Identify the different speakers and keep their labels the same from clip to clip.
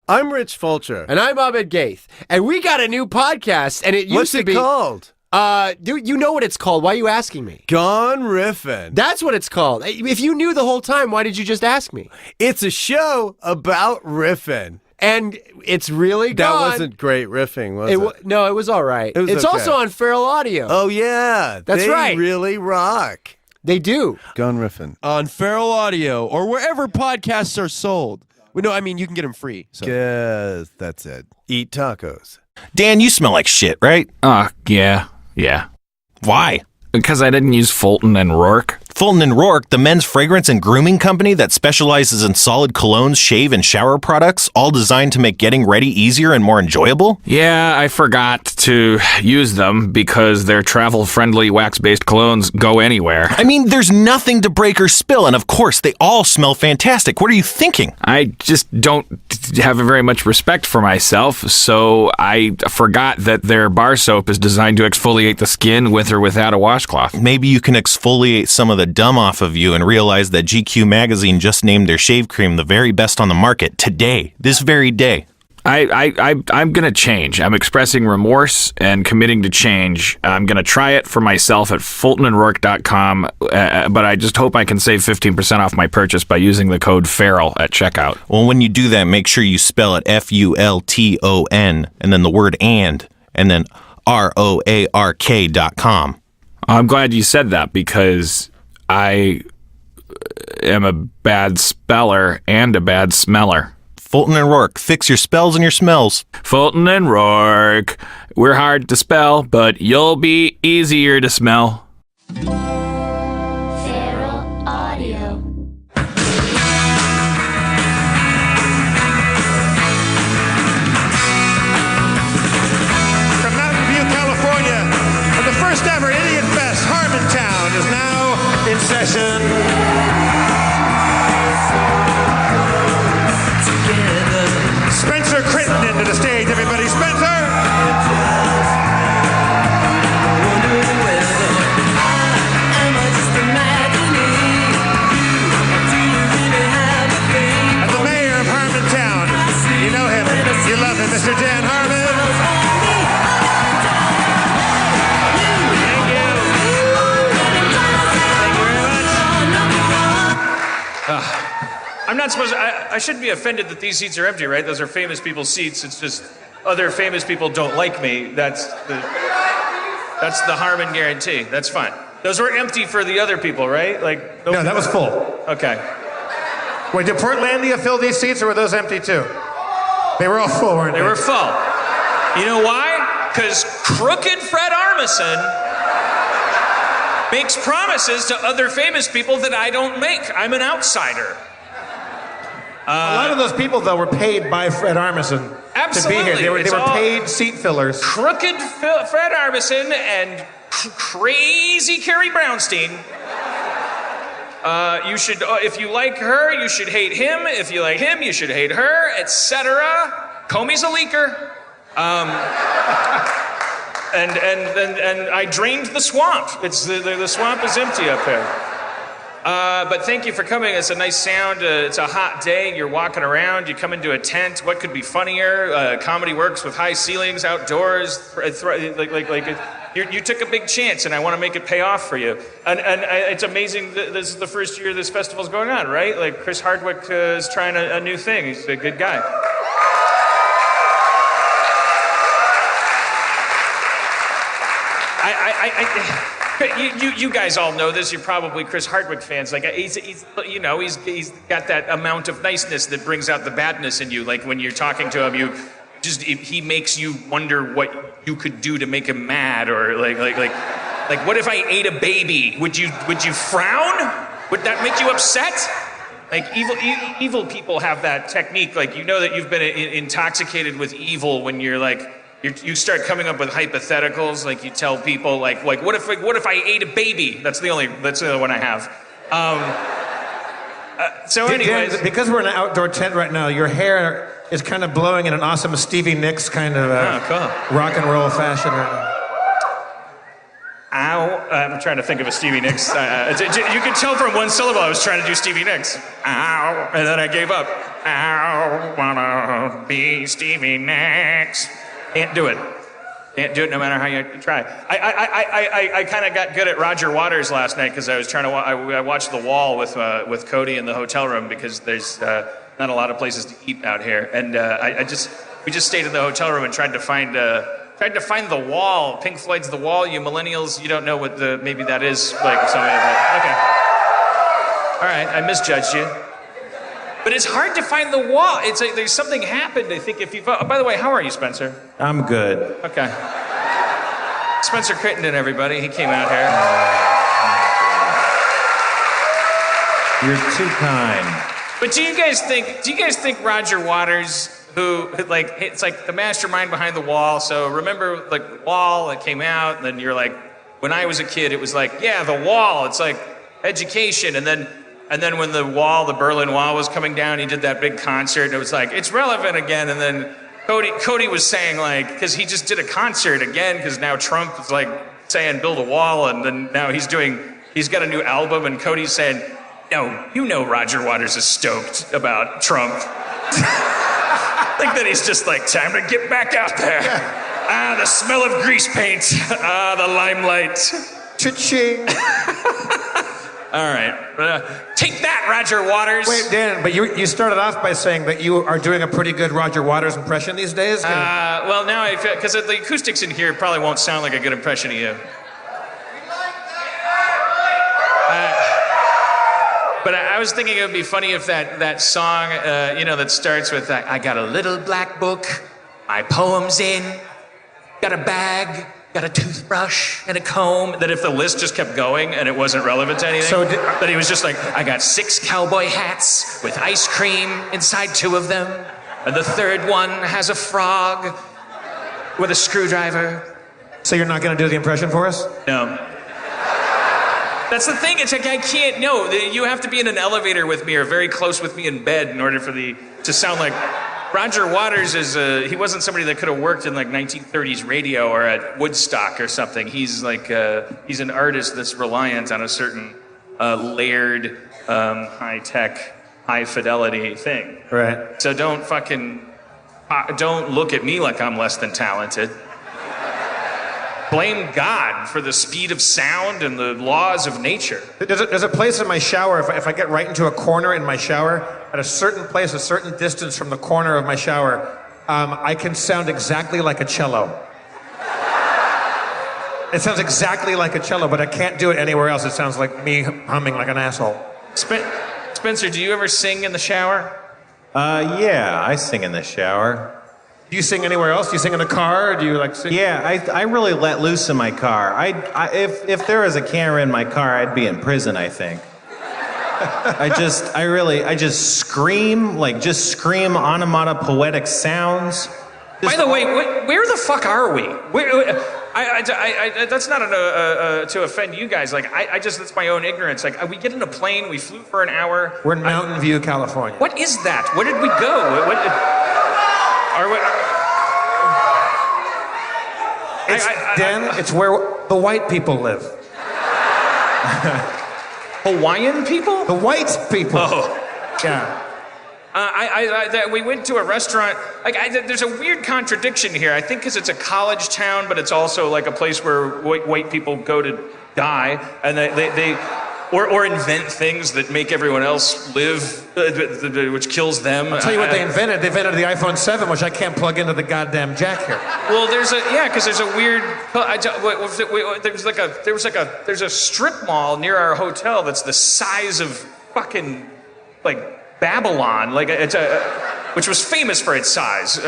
Speaker 1: I'm Rich Fulcher.
Speaker 2: And I'm Ahmed Gaith. And we got a new podcast, and it used to be...
Speaker 1: What's it called?
Speaker 2: Dude, you know what it's called. Why are you asking me?
Speaker 1: Gone Riffin'.
Speaker 2: That's what it's called. If you knew the whole time, why did you just ask me?
Speaker 1: It's a show about riffing.
Speaker 2: And it's really
Speaker 1: That
Speaker 2: gone.
Speaker 1: wasn't great riffing, was it?
Speaker 2: No, it was all right. It's
Speaker 1: okay.
Speaker 2: also on Feral Audio.
Speaker 1: Oh, yeah.
Speaker 2: That's right.
Speaker 1: They really rock.
Speaker 2: They do.
Speaker 1: Gone Riffin'.
Speaker 3: On Feral Audio or wherever podcasts are sold. Well, no, I mean, you can get them free. So.
Speaker 1: Yes, that's it. Eat tacos.
Speaker 4: Dan, you smell like shit, right?
Speaker 5: Yeah.
Speaker 4: Why?
Speaker 5: Because I didn't use Fulton and Rourke.
Speaker 4: Fulton & Rourke, the men's fragrance and grooming company that specializes in solid colognes, shave, and shower products, all designed to make getting ready easier and more enjoyable?
Speaker 5: Yeah, I forgot to use them because their travel-friendly wax-based colognes go anywhere.
Speaker 4: I mean, there's nothing to break or spill, and of course, they all smell fantastic. What are you thinking?
Speaker 5: I just don't have very much respect for myself, so I forgot that their bar soap is designed to exfoliate the skin with or without a washcloth.
Speaker 4: Maybe you can exfoliate some of the dumb off of you and realize that GQ magazine just named their shave cream the very best on the market today, this very day.
Speaker 5: I'm gonna change. I'm expressing remorse and committing to change. I'm gonna try it for myself at FultonandRourke.com, but I just hope I can save 15% off my purchase by using the code FERAL at checkout.
Speaker 4: Well, when you do that, make sure you spell it FULTON and then the word and then ROARK.com.
Speaker 5: I'm glad you said that because I am a bad speller and a bad smeller.
Speaker 4: Fulton and Rourke, fix your spells and your smells.
Speaker 5: Fulton and Rourke. We're hard to spell, but you'll be easier to smell.
Speaker 6: Feral Audio.
Speaker 7: From Mountain View, California, and the first ever Idiot Fest, Harmontown, is now in session. Spencer Critton into the stage, everybody. Spencer! And the mayor of Harmontown. You know him. You love him, Mr. Dan Harmon. Thank you. Thank you very much. I'm not supposed to, I shouldn't be offended that these seats are empty, right? Those are famous people's seats. It's just other famous people don't like me. That's the Harmon guarantee. That's fine. Those were empty for the other people, right? Like No, that was full. Okay. Wait, did Portlandia fill these seats or were those empty too? They were all full, weren't they?
Speaker 8: They were full. You know why? Because crooked Fred Armisen makes promises to other famous people that I don't make. I'm an outsider.
Speaker 7: A lot of those people, though, were paid by Fred Armisen to be here. They were paid seat fillers.
Speaker 8: Crooked Fred Armisen and crazy Carrie Brownstein. You should, if you like her, you should hate him. If you like him, you should hate her, etc. Comey's a leaker. And I drained the swamp. It's the swamp is empty up here. But thank you for coming. It's a nice sound. It's a hot day. You're walking around. You come into a tent. What could be funnier? Comedy works with high ceilings outdoors. You took a big chance, and I want to make it pay off for you. And it's amazing that this is the first year this festival's going on, right? Like Chris Hardwick is trying a new thing. He's a good guy. You guys all know this. You're probably Chris Hardwick fans. Like he's got that amount of niceness that brings out the badness in you. Like when you're talking to him, he makes you wonder what you could do to make him mad, or like what if I ate a baby? Would you frown? Would that make you upset? Like evil people have that technique. Like you know that you've been intoxicated with evil when you're like. You start coming up with hypotheticals, like you tell people, like what if I ate a baby? That's the only one I have. So anyways,
Speaker 7: Dan, because we're in an outdoor tent right now, your hair is kind of blowing in an awesome Stevie Nicks kind of
Speaker 8: cool.
Speaker 7: rock and roll fashion right now.
Speaker 8: Ow. I'm trying to think of a Stevie Nicks. You can tell from one syllable I was trying to do Stevie Nicks. Ow, and then I gave up. Ow, wanna be Stevie Nicks. Can't do it. Can't do it no matter how you try. I kind of got good at Roger Waters last night because I was trying to. I watched The Wall with Cody in the hotel room because there's not a lot of places to eat out here, and we just stayed in the hotel room and tried to find The Wall. Pink Floyd's The Wall. You millennials, you don't know what maybe that is like or something. Okay. All right, I misjudged you. But it's hard to find The Wall. It's like there's something happened. I think if you vote. Oh, by the way, how are you, Spencer?
Speaker 6: I'm good.
Speaker 8: Okay. Spencer Crittenden, everybody. He came out here.
Speaker 6: You're too kind.
Speaker 8: But do you guys think Roger Waters, who like it's like the mastermind behind The Wall? So remember like The Wall, it came out, and then you're like, when I was a kid, it was like, yeah, The Wall. It's like education, and then when the Berlin Wall was coming down, he did that big concert, and it was like, it's relevant again. And then Cody was saying, like, because he just did a concert again, because now Trump is like saying build a wall, and then now he's got a new album, and Cody's saying, no, you know Roger Waters is stoked about Trump. Like that he's just like, time to get back out there. Ah, the smell of grease paint. Ah, the limelight.
Speaker 9: Cha-ching.
Speaker 8: All right. Take that, Roger Waters.
Speaker 9: Wait, Dan, but you started off by saying that you are doing a pretty good Roger Waters impression these days?
Speaker 8: Well, now I feel, because the acoustics in here probably won't sound like a good impression of you. But I was thinking it would be funny if that song, that starts with, I got a little black book, my poems in, got a bag, got a toothbrush and a comb, that if the list just kept going and it wasn't relevant to anything, that he was just like, I got 6 cowboy hats with ice cream inside 2 of them, and the 3rd one has a frog with a screwdriver.
Speaker 9: So you're not going to do the impression for us?
Speaker 8: No. That's the thing, it's like I can't, no, you have to be in an elevator with me or very close with me in bed in order for to sound like, Roger Waters he wasn't somebody that could have worked in like 1930s radio or at Woodstock or something. He's like, he's an artist that's reliant on a certain layered, high-tech, high-fidelity thing.
Speaker 9: Right.
Speaker 8: So don't look at me like I'm less than talented. Blame God for the speed of sound and the laws of nature.
Speaker 9: There's a place in my shower, if I get right into a corner in my shower, at a certain place, a certain distance from the corner of my shower, I can sound exactly like a cello. It sounds exactly like a cello, but I can't do it anywhere else. It sounds like me humming like an asshole.
Speaker 8: Spencer, do you ever sing in the shower?
Speaker 6: Yeah, I sing in the shower.
Speaker 9: Do you sing anywhere else? Do you sing in the car? Or do you like sing?
Speaker 6: Yeah, I really let loose in my car. If there was a camera in my car, I'd be in prison, I think. I just scream onomatopoetic sounds.
Speaker 8: By the way, where the fuck are we? That's not to offend you guys. Like, that's my own ignorance. Like, we get in a plane, we flew for an hour.
Speaker 9: We're in Mountain View, California.
Speaker 8: What is that? Where did we go?
Speaker 9: It's where the white people live.
Speaker 8: Hawaiian people?
Speaker 9: The white people.
Speaker 8: Oh.
Speaker 9: Yeah.
Speaker 8: We went to a restaurant. There's a weird contradiction here. I think because it's a college town, but it's also like a place where white people go to die, and they invent things that make everyone else live, which kills them.
Speaker 9: I'll tell you what they invented. They invented the iPhone 7, which I can't plug into the goddamn jack here.
Speaker 8: Well, there's a weird. There's a strip mall near our hotel that's the size of fucking like Babylon, which was famous for its size.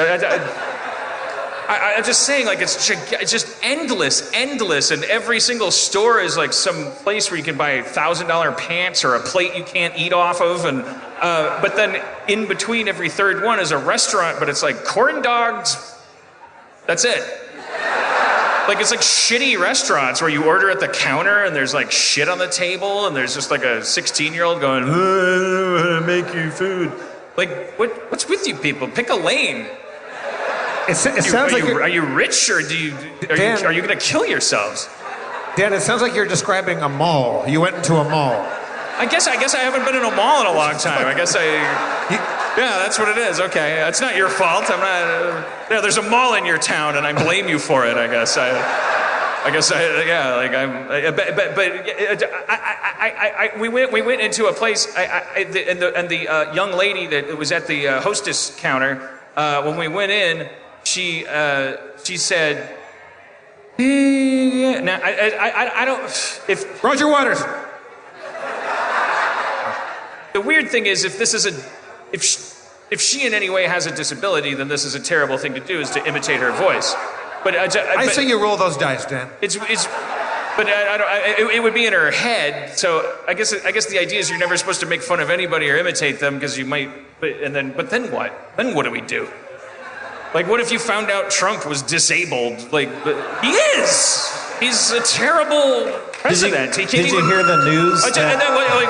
Speaker 8: I'm just saying, like, it's just endless, and every single store is like some place where you can buy $1,000 pants or a plate you can't eat off of, and but then in between every third one is a restaurant, but it's like corn dogs. That's it. Like, it's like shitty restaurants where you order at the counter and there's like shit on the table, and there's just like a 16-year-old going, I don't want to make you food. Like, what's with you people? Pick a lane.
Speaker 9: It sounds like
Speaker 8: are you rich, or are you going to kill yourselves?
Speaker 9: Dan, it sounds like you're describing a mall. You went into a mall.
Speaker 8: I guess I haven't been in a mall in a long time. Yeah, that's what it is. Okay, it's not your fault. I'm not. Yeah, there's a mall in your town, and I blame you for it. I guess. We went into a place, and the young lady that was at the hostess counter. When we went in, she said, "Now I don't if
Speaker 9: Roger Waters."
Speaker 8: The weird thing is, if she in any way has a disability, then this is a terrible thing to do, is to imitate her voice. But
Speaker 9: I say you roll those dice, Dan.
Speaker 8: It would be in her head. So I guess the idea is you're never supposed to make fun of anybody or imitate them because you might. But then what? Then what do we do? Like, what if you found out Trump was disabled? Like, he is. He's a terrible president.
Speaker 6: Did you hear the news?
Speaker 8: And then,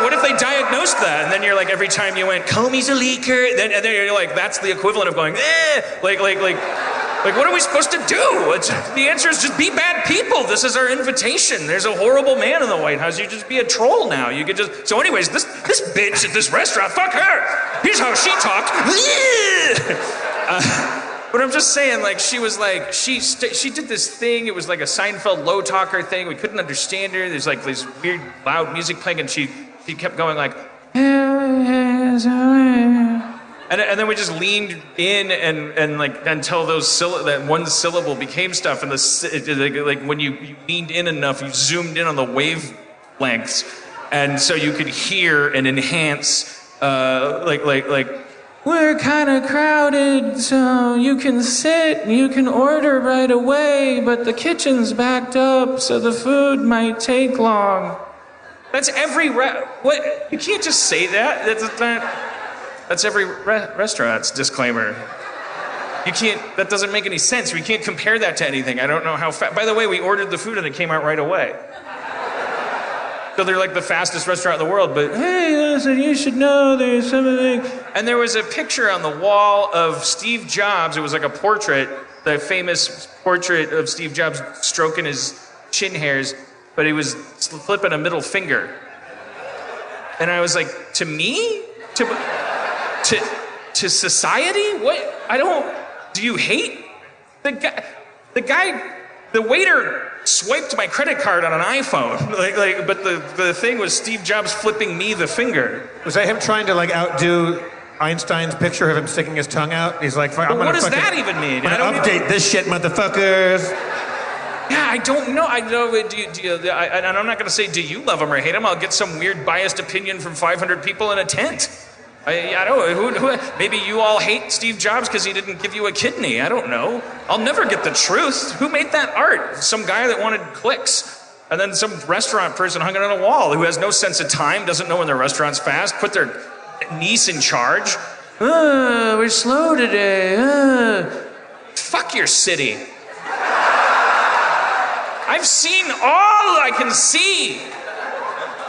Speaker 8: what if they diagnosed that? And then you're like, every time you went, Comey's a leaker. And then you're like, that's the equivalent of going, Like, what are we supposed to do? The answer is just be bad people. This is our invitation. There's a horrible man in the White House. You just be a troll now. You could just. So, anyways, this bitch at this restaurant, fuck her. Here's how she talked. But I'm just saying, like, she was like, she did this thing. It was like a Seinfeld low talker thing. We couldn't understand her. There's like this weird loud music playing, and she kept going like, and then we just leaned in and like until that one syllable became stuff. And like when you leaned in enough, you zoomed in on the wavelengths, and so you could hear and enhance like. We're kind of crowded, so you can sit, you can order right away, but the kitchen's backed up, so the food might take long. That's every what? You can't just say that. That's every restaurant's disclaimer. You can't. That doesn't make any sense. We can't compare that to anything. I don't know how fast. By the way, we ordered the food and it came out right away. So they're like the fastest restaurant in the world, but hey, listen, you should know there's something. And there was a picture on the wall of Steve Jobs. It was like a portrait, the famous portrait of Steve Jobs stroking his chin hairs, but he was flipping a middle finger. And I was like, to me? To society? What? Do you hate? The waiter swiped my credit card on an iPhone. But the thing was Steve Jobs flipping me the finger.
Speaker 9: Was that him trying to like outdo Einstein's picture of him sticking his tongue out? He's like,
Speaker 8: what does that even mean?
Speaker 9: I'm gonna update this shit, motherfuckers.
Speaker 8: Yeah, I don't know. I know. And I'm not gonna say, do you love him or hate him? I'll get some weird biased opinion from 500 people in a tent. I don't know. Maybe you all hate Steve Jobs because he didn't give you a kidney. I don't know. I'll never get the truth. Who made that art? Some guy that wanted clicks. And then some restaurant person hung it on a wall who has no sense of time, doesn't know when their restaurant's fast, put their niece in charge. We're slow today. Fuck your city. I've seen all I can see.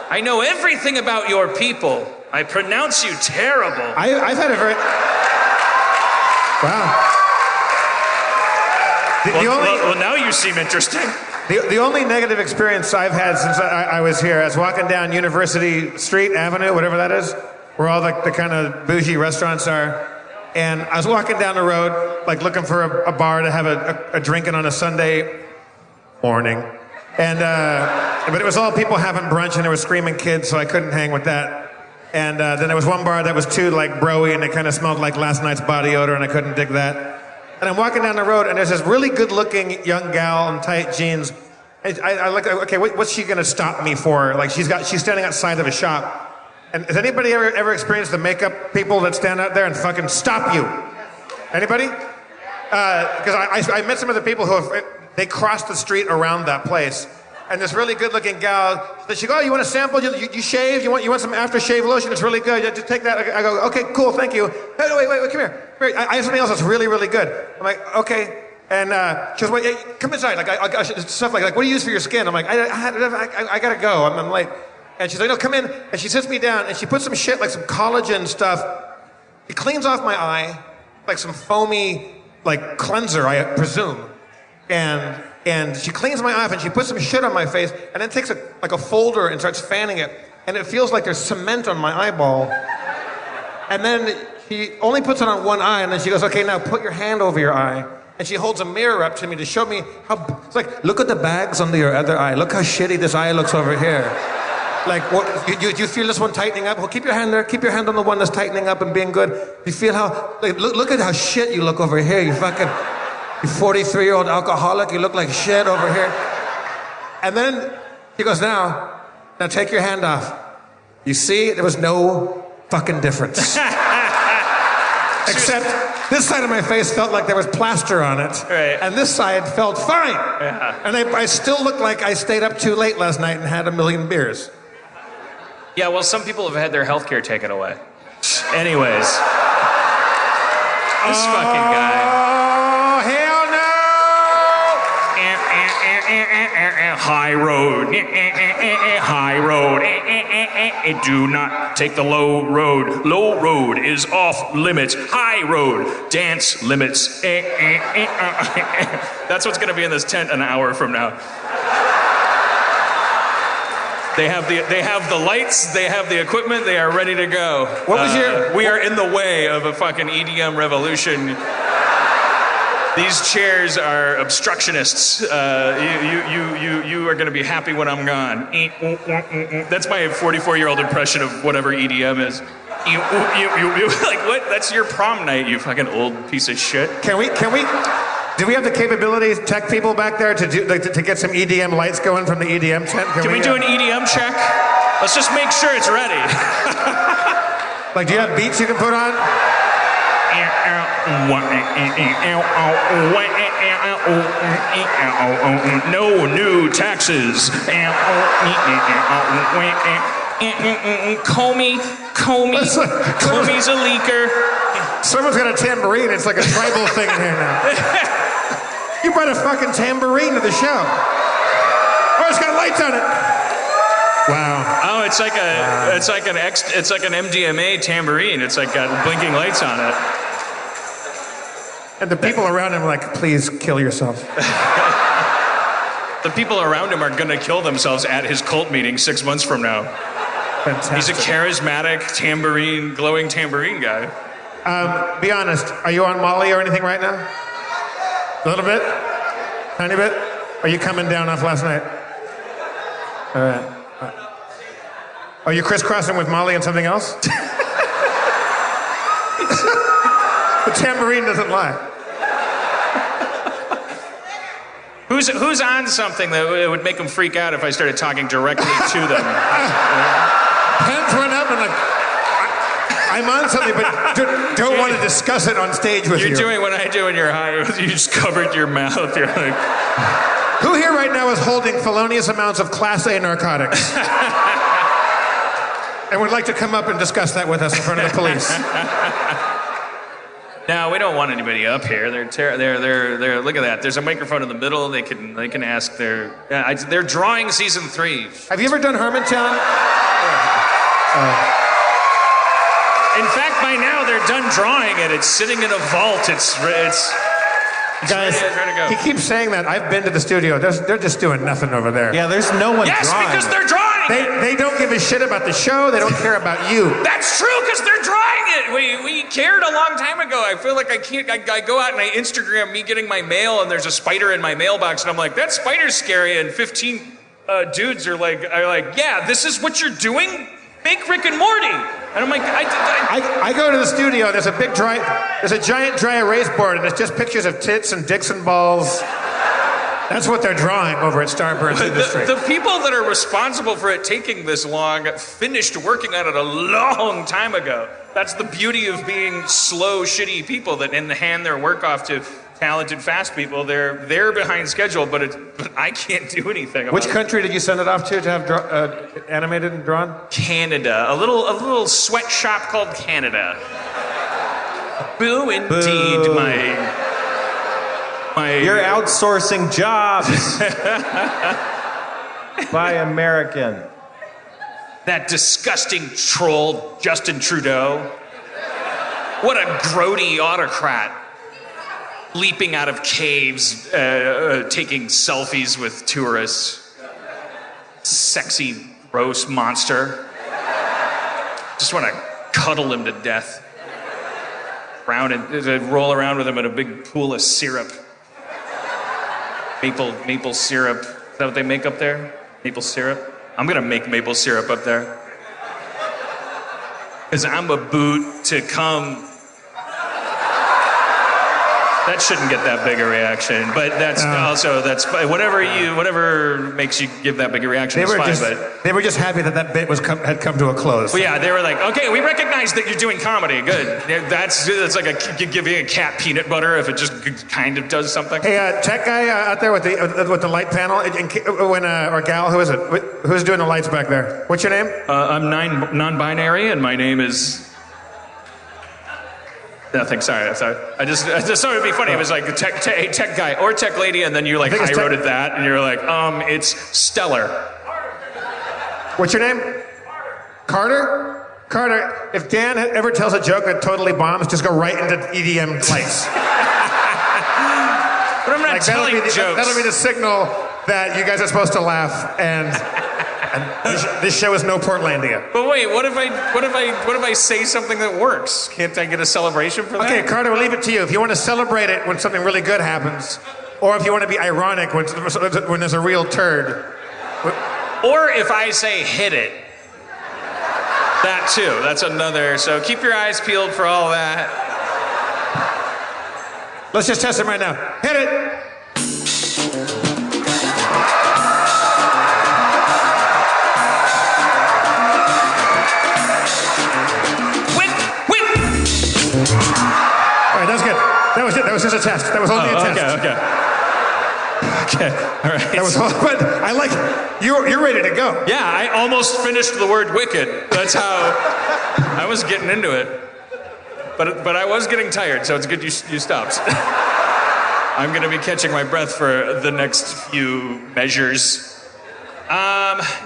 Speaker 8: I know everything about your people. I pronounce you terrible.
Speaker 9: I've had a very... Wow.
Speaker 8: Well, now you seem interesting.
Speaker 9: The only negative experience I've had since I was here, I was walking down University Street, Avenue, whatever that is, where all the kind of bougie restaurants are, and I was walking down the road, like looking for a bar to have a drinking on a Sunday morning, and but it was all people having brunch, and there were screaming kids, so I couldn't hang with that. And then there was one bar that was too like broy, and it kind of smelled like last night's body odor, and I couldn't dig that. And I'm walking down the road, and there's this really good-looking young gal in tight jeans. And I like, okay, what's she gonna stop me for? Like she's standing outside of a shop. And has anybody ever experienced the makeup people that stand out there and fucking stop you? Anybody? Because I met some of the people they crossed the street around that place. And this really good-looking gal, she goes, oh, you want a sample? You shave? You want some aftershave lotion? It's really good. Just take that. I go, okay, cool, thank you. Hey, wait, come here. I have something else that's really, really good. I'm like, okay. And she goes, wait, hey, come inside. Like, stuff like, what do you use for your skin? I'm like, I gotta go. I'm late. And she's like, no, come in. And she sits me down, and she puts some shit, like some collagen stuff. It cleans off my eye, like some foamy, like cleanser, I presume. And And she cleans my eye off and she puts some shit on my face and then takes like a folder and starts fanning it. And it feels like there's cement on my eyeball. And then she only puts it on one eye and then she goes, okay, now put your hand over your eye. And she holds a mirror up to me to show me how, it's like, look at the bags under your other eye. Look how shitty this eye looks over here. Like, what, you feel this one tightening up? Well, keep your hand there. Keep your hand on the one that's tightening up and being good. You feel how, like, look at how shit you look over here. You 43-year-old alcoholic. You look like shit over here. And then he goes, now take your hand off. You see, there was no fucking difference. Except this side of my face felt like there was plaster on it.
Speaker 8: Right.
Speaker 9: And this side felt fine.
Speaker 8: Yeah.
Speaker 9: And I still looked like I stayed up too late last night and had a million beers.
Speaker 8: Yeah, well, some people have had their health care taken away. Anyways. This fucking guy.
Speaker 9: Oh, hell no!
Speaker 8: High road. High road. Do not take the low road. Low road is off limits. High road. Dance limits. That's what's going to be in this tent an hour from now. They have the lights, they have the equipment, they are ready to go.
Speaker 9: What was your...
Speaker 8: We are in the way of a fucking EDM revolution. These chairs are obstructionists. You are going to be happy when I'm gone. That's my 44-year-old impression of whatever EDM is. Like, what? That's your prom night, you fucking old piece of shit.
Speaker 9: Do we have the capabilities, tech people back there, to get some EDM lights going from the EDM tent?
Speaker 8: Can we do an EDM check? Let's just make sure it's ready.
Speaker 9: Like, do you have beats you can put on?
Speaker 8: No new taxes. Comey's a leaker.
Speaker 9: Someone's got a tambourine. It's like a tribal thing in here now. You brought a fucking tambourine to the show. Oh, it's got lights on it. Wow.
Speaker 8: Oh, it's like an MDMA tambourine. It's like got blinking lights on it.
Speaker 9: And the people around him are like, please kill yourself.
Speaker 8: The people around him are gonna kill themselves at his cult meeting 6 months from now.
Speaker 9: Fantastic.
Speaker 8: He's a charismatic glowing tambourine guy.
Speaker 9: Be honest, are you on Molly or anything right now? A little bit? Tiny bit? Are you coming down off last night? All right. Are you crisscrossing with Molly and something else? The tambourine doesn't lie.
Speaker 8: Who's on something that would make them freak out if I started talking directly to them?
Speaker 9: Hands went up and like, I'm on something, but don't want to discuss it on stage with you.
Speaker 8: You're doing what I do when you're high. You just covered your mouth. You're like...
Speaker 9: Who here right now is holding felonious amounts of Class A narcotics? And would like to come up and discuss that with us in front of the police?
Speaker 8: No, we don't want anybody up here. They're look at that. There's a microphone in the middle. They can ask they're drawing season 3.
Speaker 9: Have you ever done Harmontown?
Speaker 8: In fact, by now they're done drawing it. It's sitting in a vault. It's
Speaker 9: guys,
Speaker 8: ready to go.
Speaker 9: He keeps saying that. I've been to the studio. They're just doing nothing over there.
Speaker 1: Yeah, there's no one
Speaker 8: Yes,
Speaker 1: drawing.
Speaker 8: because they're drawing it.
Speaker 9: They don't give a shit about the show. They don't care about you.
Speaker 8: That's true, because they're drawing it. We cared a long time ago. I feel like I can't. I go out and I Instagram me getting my mail, and there's a spider in my mailbox, and I'm like, that spider's scary. And 15 dudes are like, yeah, this is what you're doing. Make Rick and Morty. And I'm like,
Speaker 9: I go to the studio. There's a giant dry erase board, and it's just pictures of tits and dicks and balls. That's what they're drawing over at Starburst Industries.
Speaker 8: The people that are responsible for it taking this long finished working on it a long time ago. That's the beauty of being slow, shitty people that hand their work off to talented, fast people. They're behind schedule, but I can't do anything about it.
Speaker 9: Which country did you send it off to have animated and drawn?
Speaker 8: Canada. A little sweatshop called Canada. Boo, indeed,
Speaker 1: Boo.
Speaker 8: my.
Speaker 1: You're outsourcing jobs by American.
Speaker 8: That disgusting troll, Justin Trudeau. What a grody autocrat. leaping out of caves, taking selfies with tourists. Sexy, gross monster. Just want to cuddle him to death. Roll around with him in a big pool of syrup. Maple syrup. Is that what they make up there? Maple syrup? I'm gonna make maple syrup up there. Because I'm a boot to come. That shouldn't get that big a reaction, but that's whatever makes you give that big a reaction is fine.
Speaker 9: They were just happy that bit had come to a close.
Speaker 8: Well, yeah, they were like, okay, we recognize that you're doing comedy. Good. That's like giving a cat peanut butter if it just kind of does something.
Speaker 9: Hey, tech guy out there with the light panel, or gal, who is it? Who's doing the lights back there? What's your name?
Speaker 8: I'm non-binary, and my name is. Nothing. Sorry. I just thought it'd be funny. It was like tech guy or tech lady, and then you like high roaded that, and you're like, it's Stellar.
Speaker 9: What's your name? Carter. Carter. If Dan ever tells a joke that totally bombs, just go right into EDM lights.
Speaker 8: But I'm not telling jokes.
Speaker 9: That'll be the signal that you guys are supposed to laugh, and this show is no Portlandia.
Speaker 8: But wait, what if I say something that works? Can't I get a celebration for that?
Speaker 9: Okay, Carter, we'll leave it to you. If you want to celebrate it when something really good happens, or if you want to be ironic when there's a real turd.
Speaker 8: Or if I say hit it. That too. That's another. So keep your eyes peeled for all that.
Speaker 9: Let's just test it right now. Hit it. All right, that was good. That was it. That was just a test. That was only a test.
Speaker 8: Okay. All right.
Speaker 9: That was all, but I like you're ready to go.
Speaker 8: Yeah, I almost finished the word wicked. That's how I was getting into it. But I was getting tired, so it's good you stopped. I'm going to be catching my breath for the next few measures.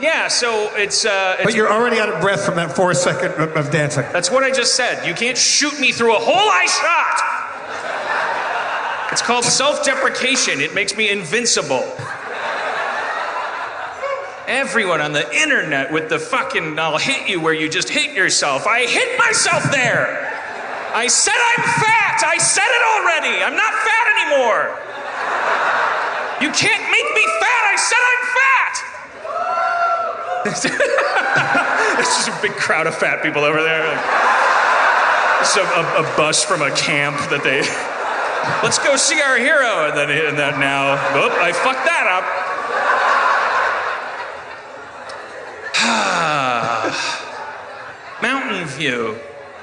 Speaker 8: Yeah, so it's
Speaker 9: but you're already out of breath from that 4 second of dancing.
Speaker 8: That's what I just said. You can't shoot me through a hole I shot. It's called self-deprecation. It makes me invincible. Everyone on the internet with the fucking I'll hit you where you just hit yourself. I hit myself there. I said I'm fat. I said it already. I'm not fat anymore. You can't make me fat. I said I'm fat. There's just a big crowd of fat people over there. It's a bus from a camp that they. Let's go see our hero, and then now, I fucked that up. Mountain View.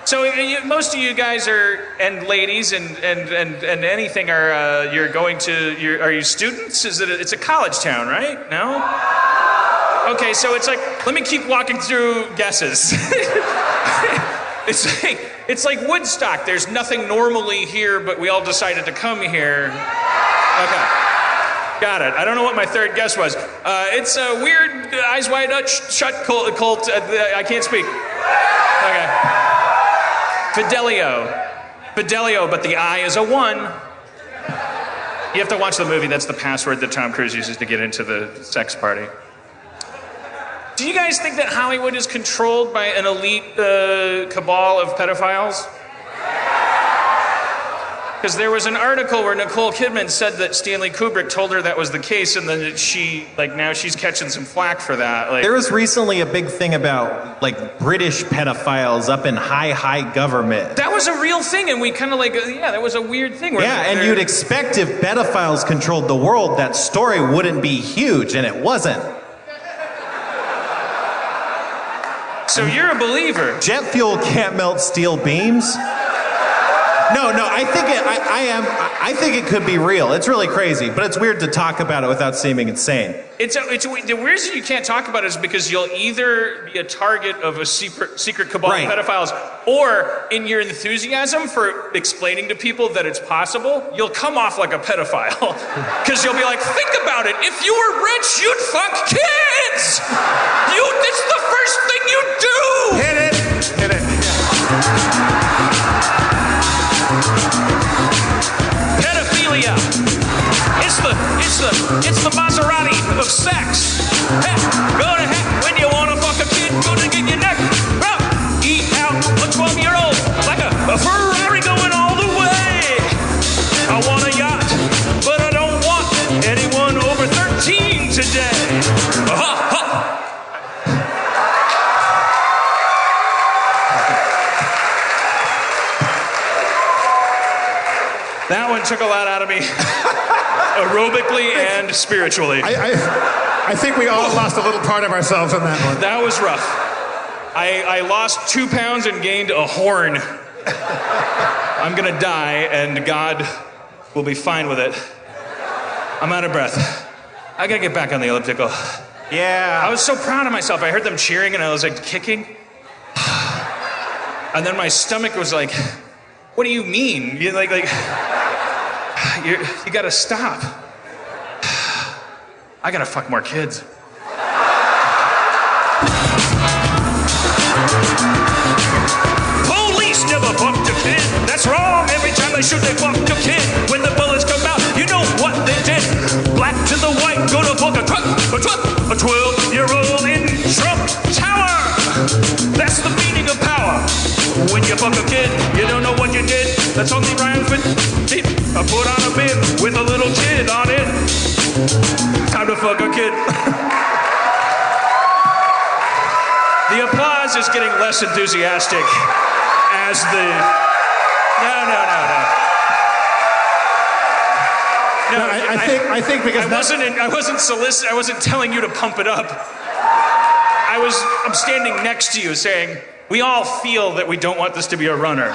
Speaker 8: So most of you guys and ladies and anything you're going to. Are you students? It's a college town, right? No. Okay, so it's like, let me keep walking through guesses. It's like Woodstock. There's nothing normally here, but we all decided to come here. Okay, got it. I don't know what my third guess was. It's a weird, eyes wide shut cult. I can't speak. Okay. Fidelio, but the I is a 1. You have to watch the movie. That's the password that Tom Cruise uses to get into the sex party. Do you guys think that Hollywood is controlled by an elite cabal of pedophiles? Because there was an article where Nicole Kidman said that Stanley Kubrick told her that was the case, and then now she's catching some flack for that.
Speaker 6: There was recently a big thing about British pedophiles up in high government.
Speaker 8: That was a real thing, and we kind of that was a weird thing.
Speaker 6: And you'd expect if pedophiles controlled the world, that story wouldn't be huge, and it wasn't.
Speaker 8: So you're a believer.
Speaker 6: Jet fuel can't melt steel beams. No, I think it could be real. It's really crazy, but it's weird to talk about it without seeming insane.
Speaker 8: The reason you can't talk about it is because you'll either be a target of a secret cabal of pedophiles, or in your enthusiasm for explaining to people that it's possible, you'll come off like a pedophile. Because you'll be like, think about it. If you were rich, you'd fuck kids. It's the first thing you do.
Speaker 9: Hit it.
Speaker 8: Pedophilia It's the Maserati of sex. Heck, go to heck when you wanna fuck a kid, go to get your neck. Well, eat out a 12-year-old like a Ferrari going all the way. I want a yacht, but I don't want anyone over 13 today. Ha ha. That one took a lot out of me, aerobically and spiritually.
Speaker 9: I think we all lost a little part of ourselves in that one.
Speaker 8: That was rough. I lost 2 pounds and gained a horn. I'm gonna die, and God will be fine with it. I'm out of breath. I gotta get back on the elliptical.
Speaker 6: Yeah.
Speaker 8: I was so proud of myself. I heard them cheering, and I was like kicking. And then my stomach was like, "What do you mean? You gotta stop. I gotta fuck more kids." Police never fucked a kid. That's wrong. Every time they shoot, they fuck a kid. When the bullets come out, you know what they did. Black to the white, go to fuck a 12-year-old in Trump Tower. That's the meaning of power. When you fuck a kid, you don't know what you did. That's only rhymes with tip. I put on a bib with a little kid on it. Time to fuck a kid. The applause is getting less enthusiastic as the... No,
Speaker 9: I think because
Speaker 8: I wasn't telling you to pump it up. I'm standing next to you saying, we all feel that we don't want this to be a runner.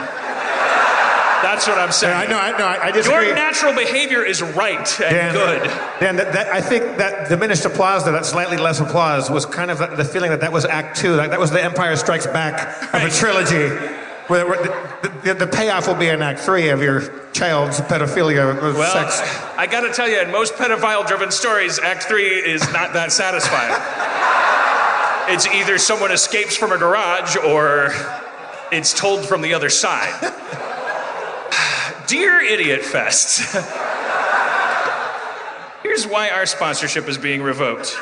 Speaker 8: That's what I'm saying.
Speaker 9: Yeah, I disagree.
Speaker 8: Your natural behavior is right and good.
Speaker 9: Dan, I think that diminished applause, that slightly less applause, was kind of the feeling that was Act 2. That was the Empire Strikes Back of a trilogy. Where the payoff will be in Act 3 of your child's pedophilia with sex.
Speaker 8: I gotta tell you, in most pedophile-driven stories, Act 3 is not that satisfying. It's either someone escapes from a garage or it's told from the other side. Dear Idiot Fest, here's why our sponsorship is being revoked.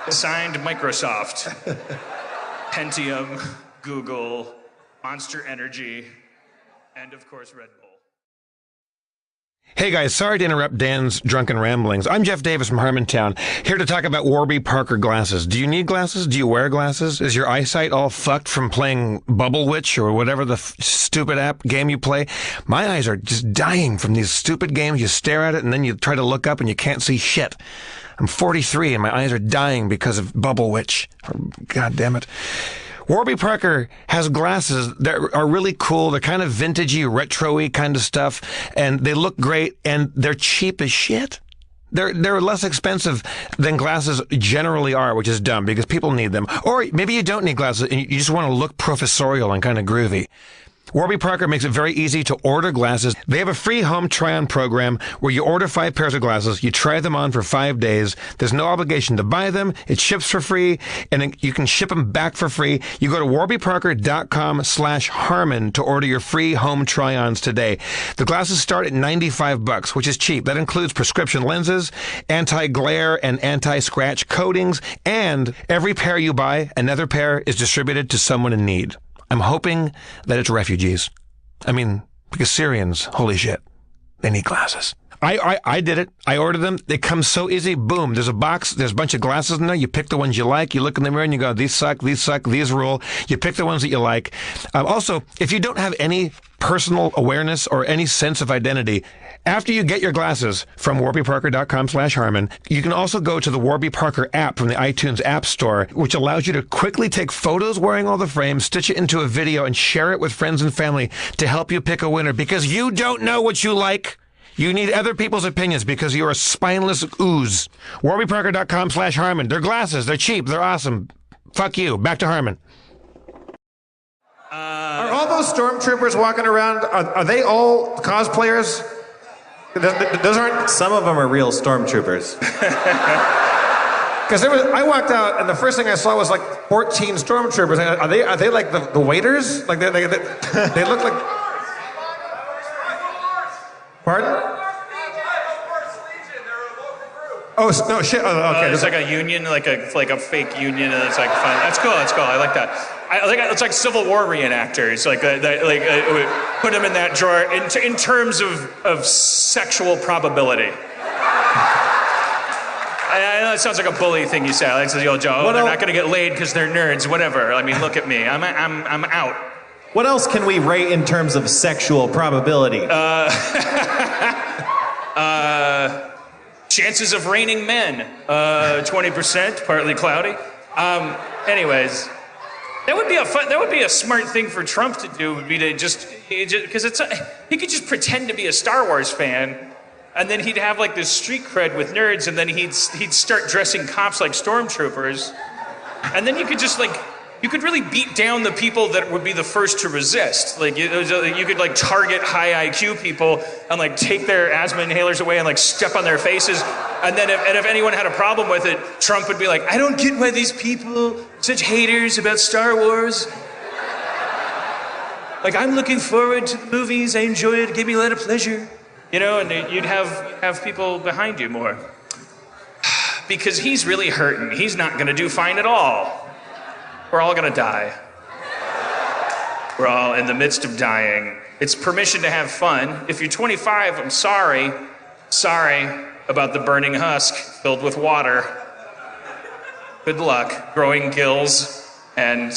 Speaker 8: Signed Microsoft, Pentium, Google, Monster Energy, and of course Red Bull.
Speaker 10: Hey guys, sorry to interrupt Dan's drunken ramblings. I'm Jeff Davis from Harmontown, here to talk about Warby Parker glasses. Do you need glasses? Do you wear glasses? Is your eyesight all fucked from playing Bubble Witch or whatever the stupid game you play? My eyes are just dying from these stupid games. You stare at it and then you try to look up and you can't see shit. I'm 43 and my eyes are dying because of Bubble Witch. God damn it. Warby Parker has glasses that are really cool. They're kind of vintagey, retro-y kind of stuff, and they look great, and they're cheap as shit. They're less expensive than glasses generally are, which is dumb because people need them. Or maybe you don't need glasses and you just want to look professorial and kind of groovy. Warby Parker makes it very easy to order glasses. They have a free home try-on program where you order 5 pairs of glasses, you try them on for 5 days. There's no obligation to buy them. It ships for free, and you can ship them back for free. You go to warbyparker.com/Harmon to order your free home try-ons today. The glasses start at $95, which is cheap. That includes prescription lenses, anti-glare and anti-scratch coatings, and every pair you buy, another pair is distributed to someone in need. I'm hoping that it's refugees. I mean, because Syrians, holy shit, they need glasses. I did it. I ordered them. They come so easy. Boom. There's a box. There's a bunch of glasses in there. You pick the ones you like. You look in the mirror and you go, these suck, these rule. You pick the ones that you like. Also, if you don't have any personal awareness or any sense of identity, after you get your glasses from warbyparker.com/Harmon, you can also go to the Warby Parker app from the iTunes App Store, which allows you to quickly take photos wearing all the frames, stitch it into a video, and share it with friends and family to help you pick a winner, because you don't know what you like. You need other people's opinions because you're a spineless ooze. warbyparker.com/Harmon. They're glasses. They're cheap. They're awesome. Fuck you. Back to Harmon.
Speaker 9: Are all those stormtroopers walking around, are they all cosplayers? Those aren't...
Speaker 6: Some of them are real stormtroopers.
Speaker 9: Because I walked out and the first thing I saw was like 14 stormtroopers. Are they like the waiters? Like they look like... Pardon? Oh, no, shit. Oh, okay.
Speaker 8: It's like a union, like a fake union, and it's like fun. That's cool. I like that. It's like Civil War reenactors. Put them in that drawer in terms of sexual probability. I know it sounds like a bully thing you say. Like the old joke. Oh, they're not going to get laid because they're nerds. Whatever. I mean, look at me. I'm out.
Speaker 6: What else can we rate in terms of sexual probability?
Speaker 8: Chances of raining men, 20%, partly cloudy. Anyways, that would be a smart thing for Trump to do. Would be to just because he could just pretend to be a Star Wars fan, and then he'd have like this street cred with nerds, and then he'd start dressing cops like stormtroopers, and then you could really beat down the people that would be the first to resist. Like you could like target high IQ people and like take their asthma inhalers away and like step on their faces. And then if anyone had a problem with it, Trump would be like, I don't get why these people are such haters about Star Wars. Like I'm looking forward to the movies. I enjoy it. It gave me a lot of pleasure. You know, and you'd have people behind you more. Because he's really hurting. He's not gonna do fine at all. We're all gonna die. We're all in the midst of dying. It's permission to have fun. If you're 25, I'm sorry. Sorry about the burning husk filled with water. Good luck growing gills and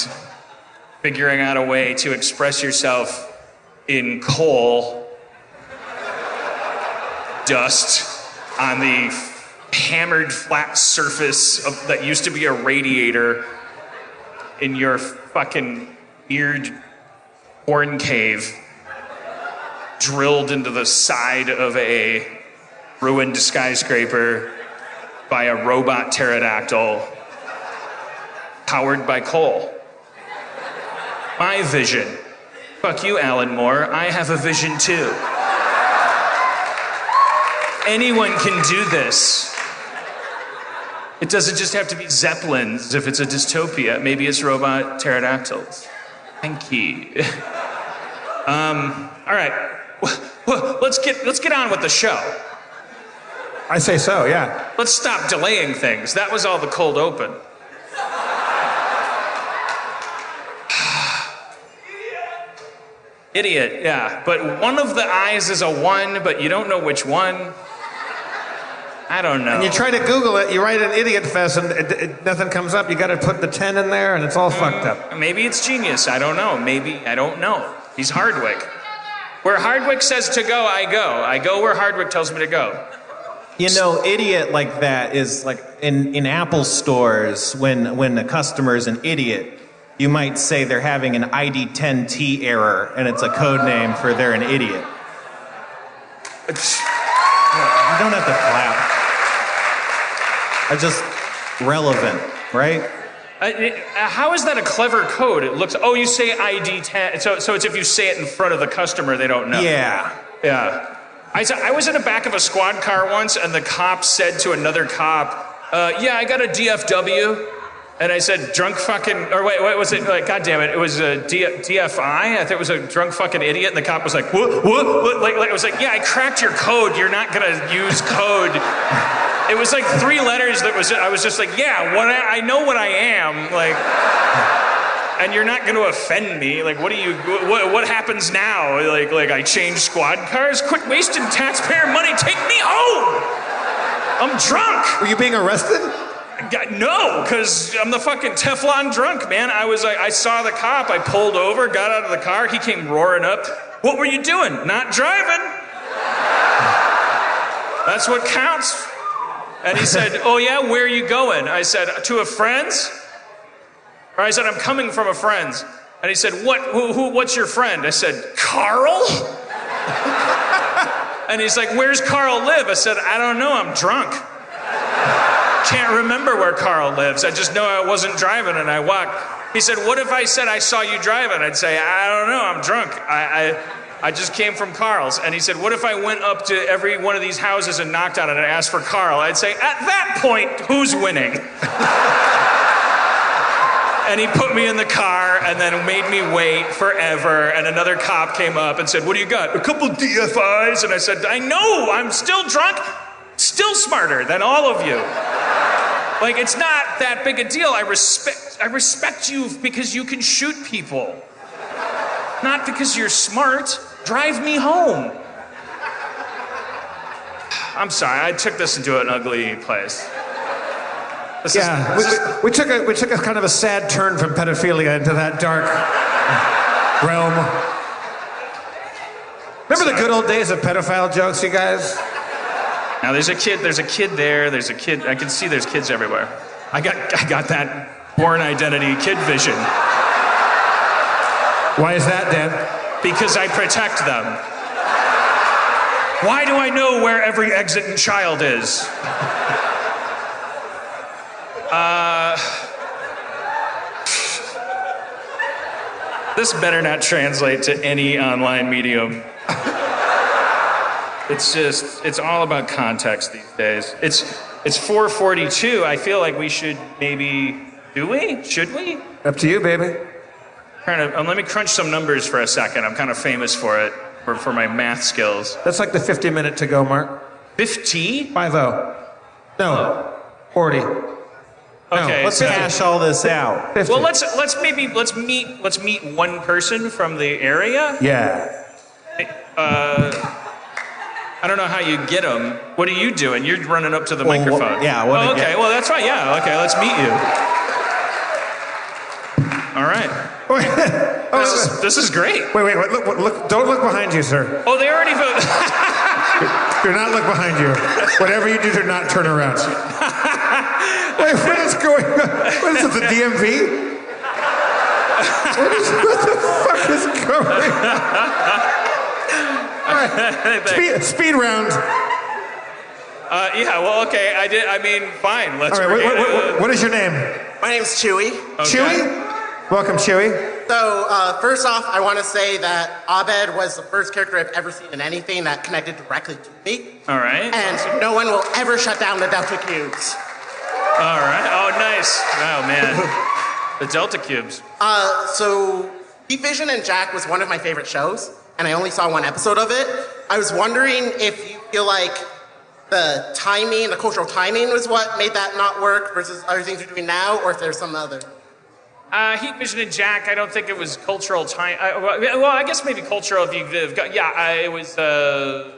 Speaker 8: figuring out a way to express yourself in coal dust on the hammered flat surface that used to be a radiator in your fucking weird horn cave drilled into the side of a ruined skyscraper by a robot pterodactyl powered by coal. My vision. Fuck you, Alan Moore. I have a vision too. Anyone can do this. It doesn't just have to be Zeppelins if it's a dystopia. Maybe it's robot pterodactyls. Thank you. All right. Well, let's get on with the show.
Speaker 9: I say so, yeah.
Speaker 8: Let's stop delaying things. That was all the cold open. Idiot, yeah. But one of the I's is a 1, but you don't know which one. I don't know.
Speaker 9: And you try to Google it, you write an idiot fest, and nothing comes up. You got to put the 10 in there, and it's all fucked up.
Speaker 8: Maybe it's genius. I don't know. I don't know. He's Hardwick. Where Hardwick says to go, I go. I go where Hardwick tells me to go.
Speaker 6: You know, idiot like that is like in Apple stores, when a customer is an idiot, you might say they're having an ID10T error, and it's a code name for they're an idiot. You don't have to clap. It's just relevant, right?
Speaker 8: How is that a clever code? It looks. Oh, you say ID10. So it's if you say it in front of the customer, they don't know.
Speaker 6: Yeah.
Speaker 8: Yeah. I was in the back of a squad car once, and the cop said to another cop, "Yeah, I got a DFW." And I said, drunk fucking, or wait, was it, like, God damn it, it was a DFI? I thought it was a drunk fucking idiot, and the cop was like, what? Like, it was like, yeah, I cracked your code, you're not gonna use code. It was like 3 letters I was just like, yeah, I know what I am, like, and you're not gonna offend me, like, what happens now? Like I change squad cars? Quit wasting taxpayer money, take me home! I'm drunk!
Speaker 9: Were you being arrested?
Speaker 8: No, because I'm the fucking Teflon drunk, man. I saw the cop, I pulled over, got out of the car, he came roaring up. What were you doing? Not driving. That's what counts. And he said, oh yeah, where are you going? I said, to a friend's. Or I said, I'm coming from a friend's. And he said, what's your friend? I said, Carl? And he's like, where's Carl live? I said, I don't know, I'm drunk. Can't remember where Carl lives. I just know I wasn't driving and I walked. He said, what if I said I saw you driving? I'd say, I don't know, I'm drunk. I just came from Carl's. And he said, what if I went up to every one of these houses and knocked on it and asked for Carl? I'd say, at that point, who's winning? And he put me in the car and then made me wait forever. And another cop came up and said, what do you got? A couple DFIs. And I said, I know, I'm still drunk. Still smarter than all of you. Like, it's not that big a deal. I respect you because you can shoot people. Not because you're smart. Drive me home. I'm sorry, I took this into an ugly place.
Speaker 9: We took a kind of a sad turn from pedophilia into that dark realm. Remember the good old days of pedophile jokes, you guys?
Speaker 8: Now there's a kid there, there's a kid, I can see there's kids everywhere. I got that born identity kid vision.
Speaker 9: Why is that, Dan?
Speaker 8: Because I protect them. Why do I know where every exit and child is? This better not translate to any online medium. It's all about context these days. It's 4:42. I feel like we should maybe, should we?
Speaker 9: Up to you, baby.
Speaker 8: Let me crunch some numbers for a second. I'm kind of famous for it, for my math skills.
Speaker 9: That's like the 50-minute to go mark.
Speaker 8: 50?
Speaker 9: 50. No. 40.
Speaker 8: Okay,
Speaker 1: Let's hash all this out.
Speaker 9: 50.
Speaker 8: Well, let's meet one person from the area.
Speaker 9: Yeah.
Speaker 8: I don't know how you get them. What are you doing? You're running up to the microphone.
Speaker 1: Yeah.
Speaker 8: Oh, okay. Well, that's right. Yeah. Okay. Let's meet you. All right. This is great.
Speaker 9: Wait. Look! Don't look behind you, sir.
Speaker 8: Oh, they already voted.
Speaker 9: Do not look behind you. Whatever you do, do not turn around. Wait, what is going on? What is it, the DMV? What the fuck is going on? All right, speed round.
Speaker 8: Yeah, well, okay. I mean, fine. Let's.
Speaker 9: All right, what is your name?
Speaker 11: My name's Chewy.
Speaker 8: Okay.
Speaker 9: Chewy? Welcome, Chewy.
Speaker 11: So, first off, I want to say that Abed was the first character I've ever seen in anything that connected directly to me.
Speaker 8: All right.
Speaker 11: And no one will ever shut down the Delta Cubes.
Speaker 8: All right. Oh, nice. Oh, man. The Delta Cubes.
Speaker 11: So, Heat Vision and Jack was one of my favorite shows, and I only saw one episode of it. I was wondering if you feel like the timing, the cultural timing was what made that not work versus other things you're doing now, or if there's some other.
Speaker 8: Heat Vision and Jack, I don't think it was cultural time. Well, I guess maybe cultural if you've got, yeah, it was, the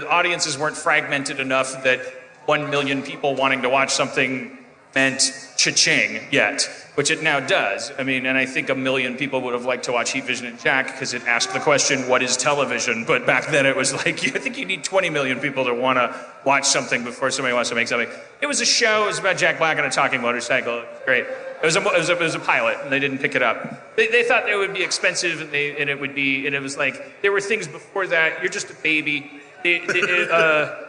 Speaker 8: audiences weren't fragmented enough that 1 million people wanting to watch something meant cha-ching yet, which it now does. I mean, and I think 1 million people would have liked to watch Heat Vision and Jack because it asked the question, what is television? But back then it was like, I think you need 20 million people to want to watch something before somebody wants to make something. It was a show, it was about Jack Black on a talking motorcycle. It was great. It was a pilot, and they didn't pick it up. They thought it would be expensive, and it was like, there were things before that. You're just a baby.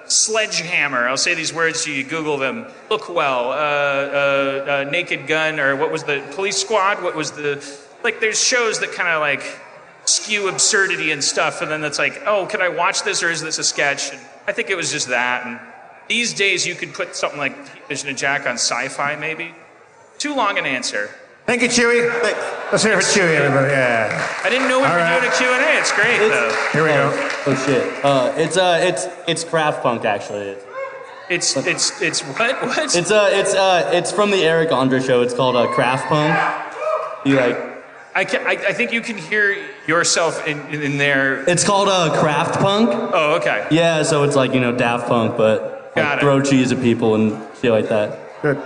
Speaker 8: Sledgehammer. I'll say these words to you. Google them. Look well. Naked Gun, or what was the Police Squad? What was the like? There's shows that kind of like skew absurdity and stuff, and then it's like, oh, can I watch this, or is this a sketch? And I think it was just that. And these days, you could put something like Heat Vision and Jack on Sci-Fi, maybe. Too long an answer.
Speaker 9: Thank you, Chewy.
Speaker 11: Thanks.
Speaker 9: Let's hear it for Chewy, everybody. Yeah.
Speaker 8: I didn't know we were doing a Q&A. It's great, though.
Speaker 9: Here we go.
Speaker 12: Oh shit. It's craft punk actually.
Speaker 8: It's what? What?
Speaker 12: It's from the Eric Andre show. It's called craft punk. You like?
Speaker 8: I think you can hear yourself in there.
Speaker 12: It's called craft punk.
Speaker 8: Oh, okay.
Speaker 12: Yeah, so it's like Daft Punk, but like, throw cheese at people and shit like that.
Speaker 9: Good.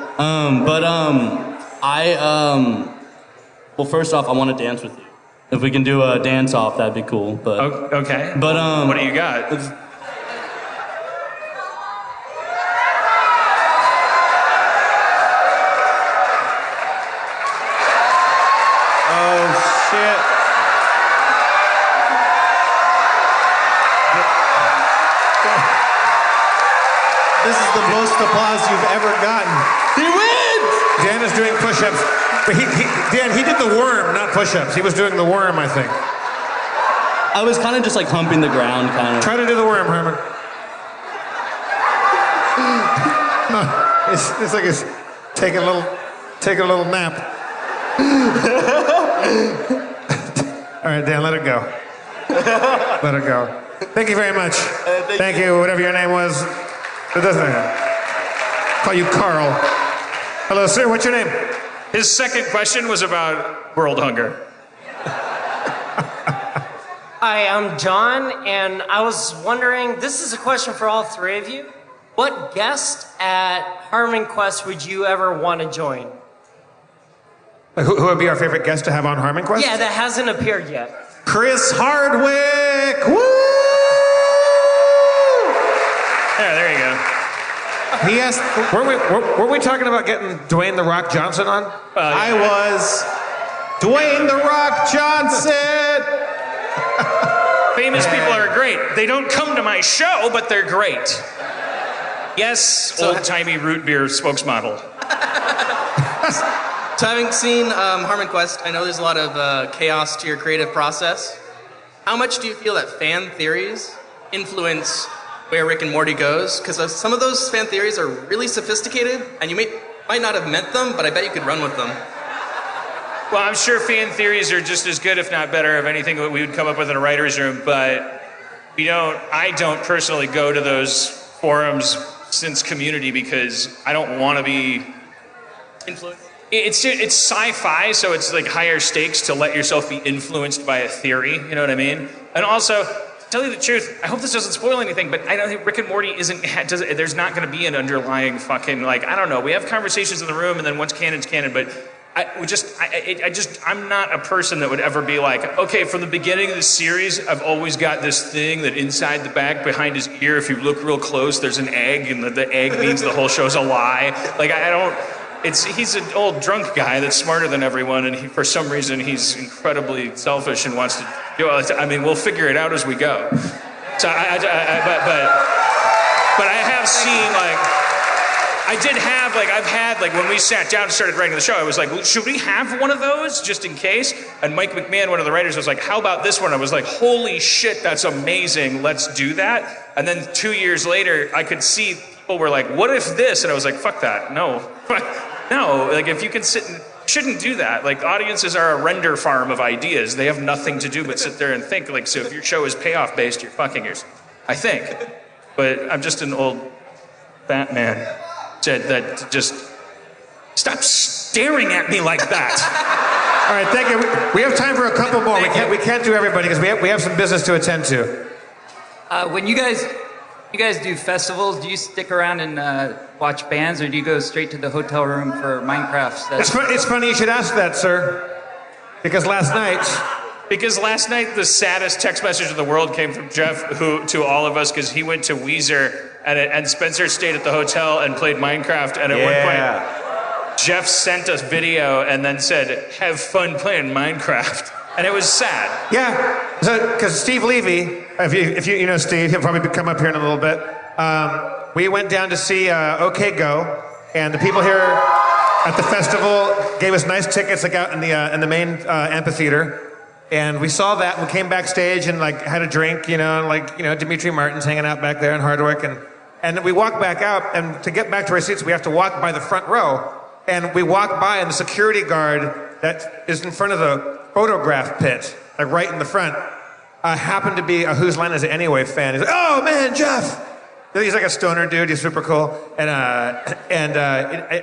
Speaker 12: Well, first off, I want to dance with you. If we can do a dance off, that'd be cool. But
Speaker 8: okay.
Speaker 12: But
Speaker 8: what do you got?
Speaker 1: Oh shit. This is the most applause you've ever gotten.
Speaker 12: he wins!
Speaker 9: Dan is doing push-ups. But Dan, he did the worm, not push-ups. He was doing the worm, I think.
Speaker 12: I was kind of just like humping the ground, kind of.
Speaker 9: Try to do the worm, Herman. It's like he's taking a little nap. All right, Dan, let it go. Let it go. Thank you very much. Thank you, whatever your name was. It doesn't call you Carl. Hello, sir. What's your name?
Speaker 7: His second question was about world hunger.
Speaker 13: Hi, I'm John, and I was wondering, this is a question for all three of you. What guest at Harmon Quest would you ever want to join?
Speaker 9: Who would be our favorite guest to have on Harmon Quest?
Speaker 13: Yeah, that hasn't appeared yet.
Speaker 1: Chris Hardwick! Woo!
Speaker 7: There you go.
Speaker 9: He asked, were we talking about getting Dwayne The Rock Johnson on?
Speaker 1: I was Dwayne The Rock Johnson!
Speaker 7: Famous people are great. They don't come to my show, but they're great. Yes, old-timey root beer spokesmodel.
Speaker 14: So having seen Harmon Quest, I know there's a lot of chaos to your creative process. How much do you feel that fan theories influence where Rick and Morty goes? Because some of those fan theories are really sophisticated, and you might not have meant them, but I bet you could run with them.
Speaker 7: Well, I'm sure fan theories are just as good, if not better, of anything that we would come up with in a writer's room, but I don't personally go to those forums since Community because I don't want to be
Speaker 14: influenced.
Speaker 7: It's sci-fi, so it's like higher stakes to let yourself be influenced by a theory, you know what I mean? And also, to tell you the truth, I hope this doesn't spoil anything, but I don't think Rick and Morty there's not going to be an underlying fucking, like, I don't know, we have conversations in the room and then what's canon's canon, but I'm not a person that would ever be like, okay, from the beginning of the series, I've always got this thing that inside the back behind his ear, if you look real close, there's an egg, and the egg means the whole show's a lie. Like, he's an old drunk guy that's smarter than everyone, and for some reason, he's incredibly selfish and wants to, we'll figure it out as we go. So, but I have seen, I've had, when we sat down and started writing the show, I was like, well, should we have one of those just in case? And Mike McMahon, one of the writers, was like, how about this one? I was like, holy shit, that's amazing. Let's do that. And then 2 years later, I could see people were like, what if this? And I was like, fuck that. No. No. Like, if you can shouldn't do that. Like, audiences are a render farm of ideas. They have nothing to do but sit there and think. Like, so if your show is payoff based, you're fucking yourself. I think. But I'm just an old fat man. That just stop staring at me like that.
Speaker 9: All right, thank you. We have time for a couple more. We can't do everybody because we have some business to attend to.
Speaker 15: When you guys do festivals, do you stick around and watch bands, or do you go straight to the hotel room for Minecraft?
Speaker 9: It's funny you should ask that, sir. Because last night,
Speaker 7: the saddest text message in the world came from Jeff, to all of us, because he went to Weezer, and Spencer stayed at the hotel and played Minecraft, and at one point, Jeff sent us video and then said, have fun playing Minecraft. And it was sad.
Speaker 9: Yeah, because Steve Levy, if you know Steve, he'll probably come up here in a little bit. We went down to see OK Go, and the people here at the festival gave us nice tickets out in the main amphitheater. And we saw that, and we came backstage and had a drink, Dimitri Martin's hanging out back there in Hardwick, and we walked back out, and to get back to our seats, we have to walk by the front row, and we walk by, and the security guard that is in front of the photograph pit, right in the front, happened to be a Whose Line Is It Anyway fan. He's like, oh man, Jeff! He's like a stoner dude, he's super cool, and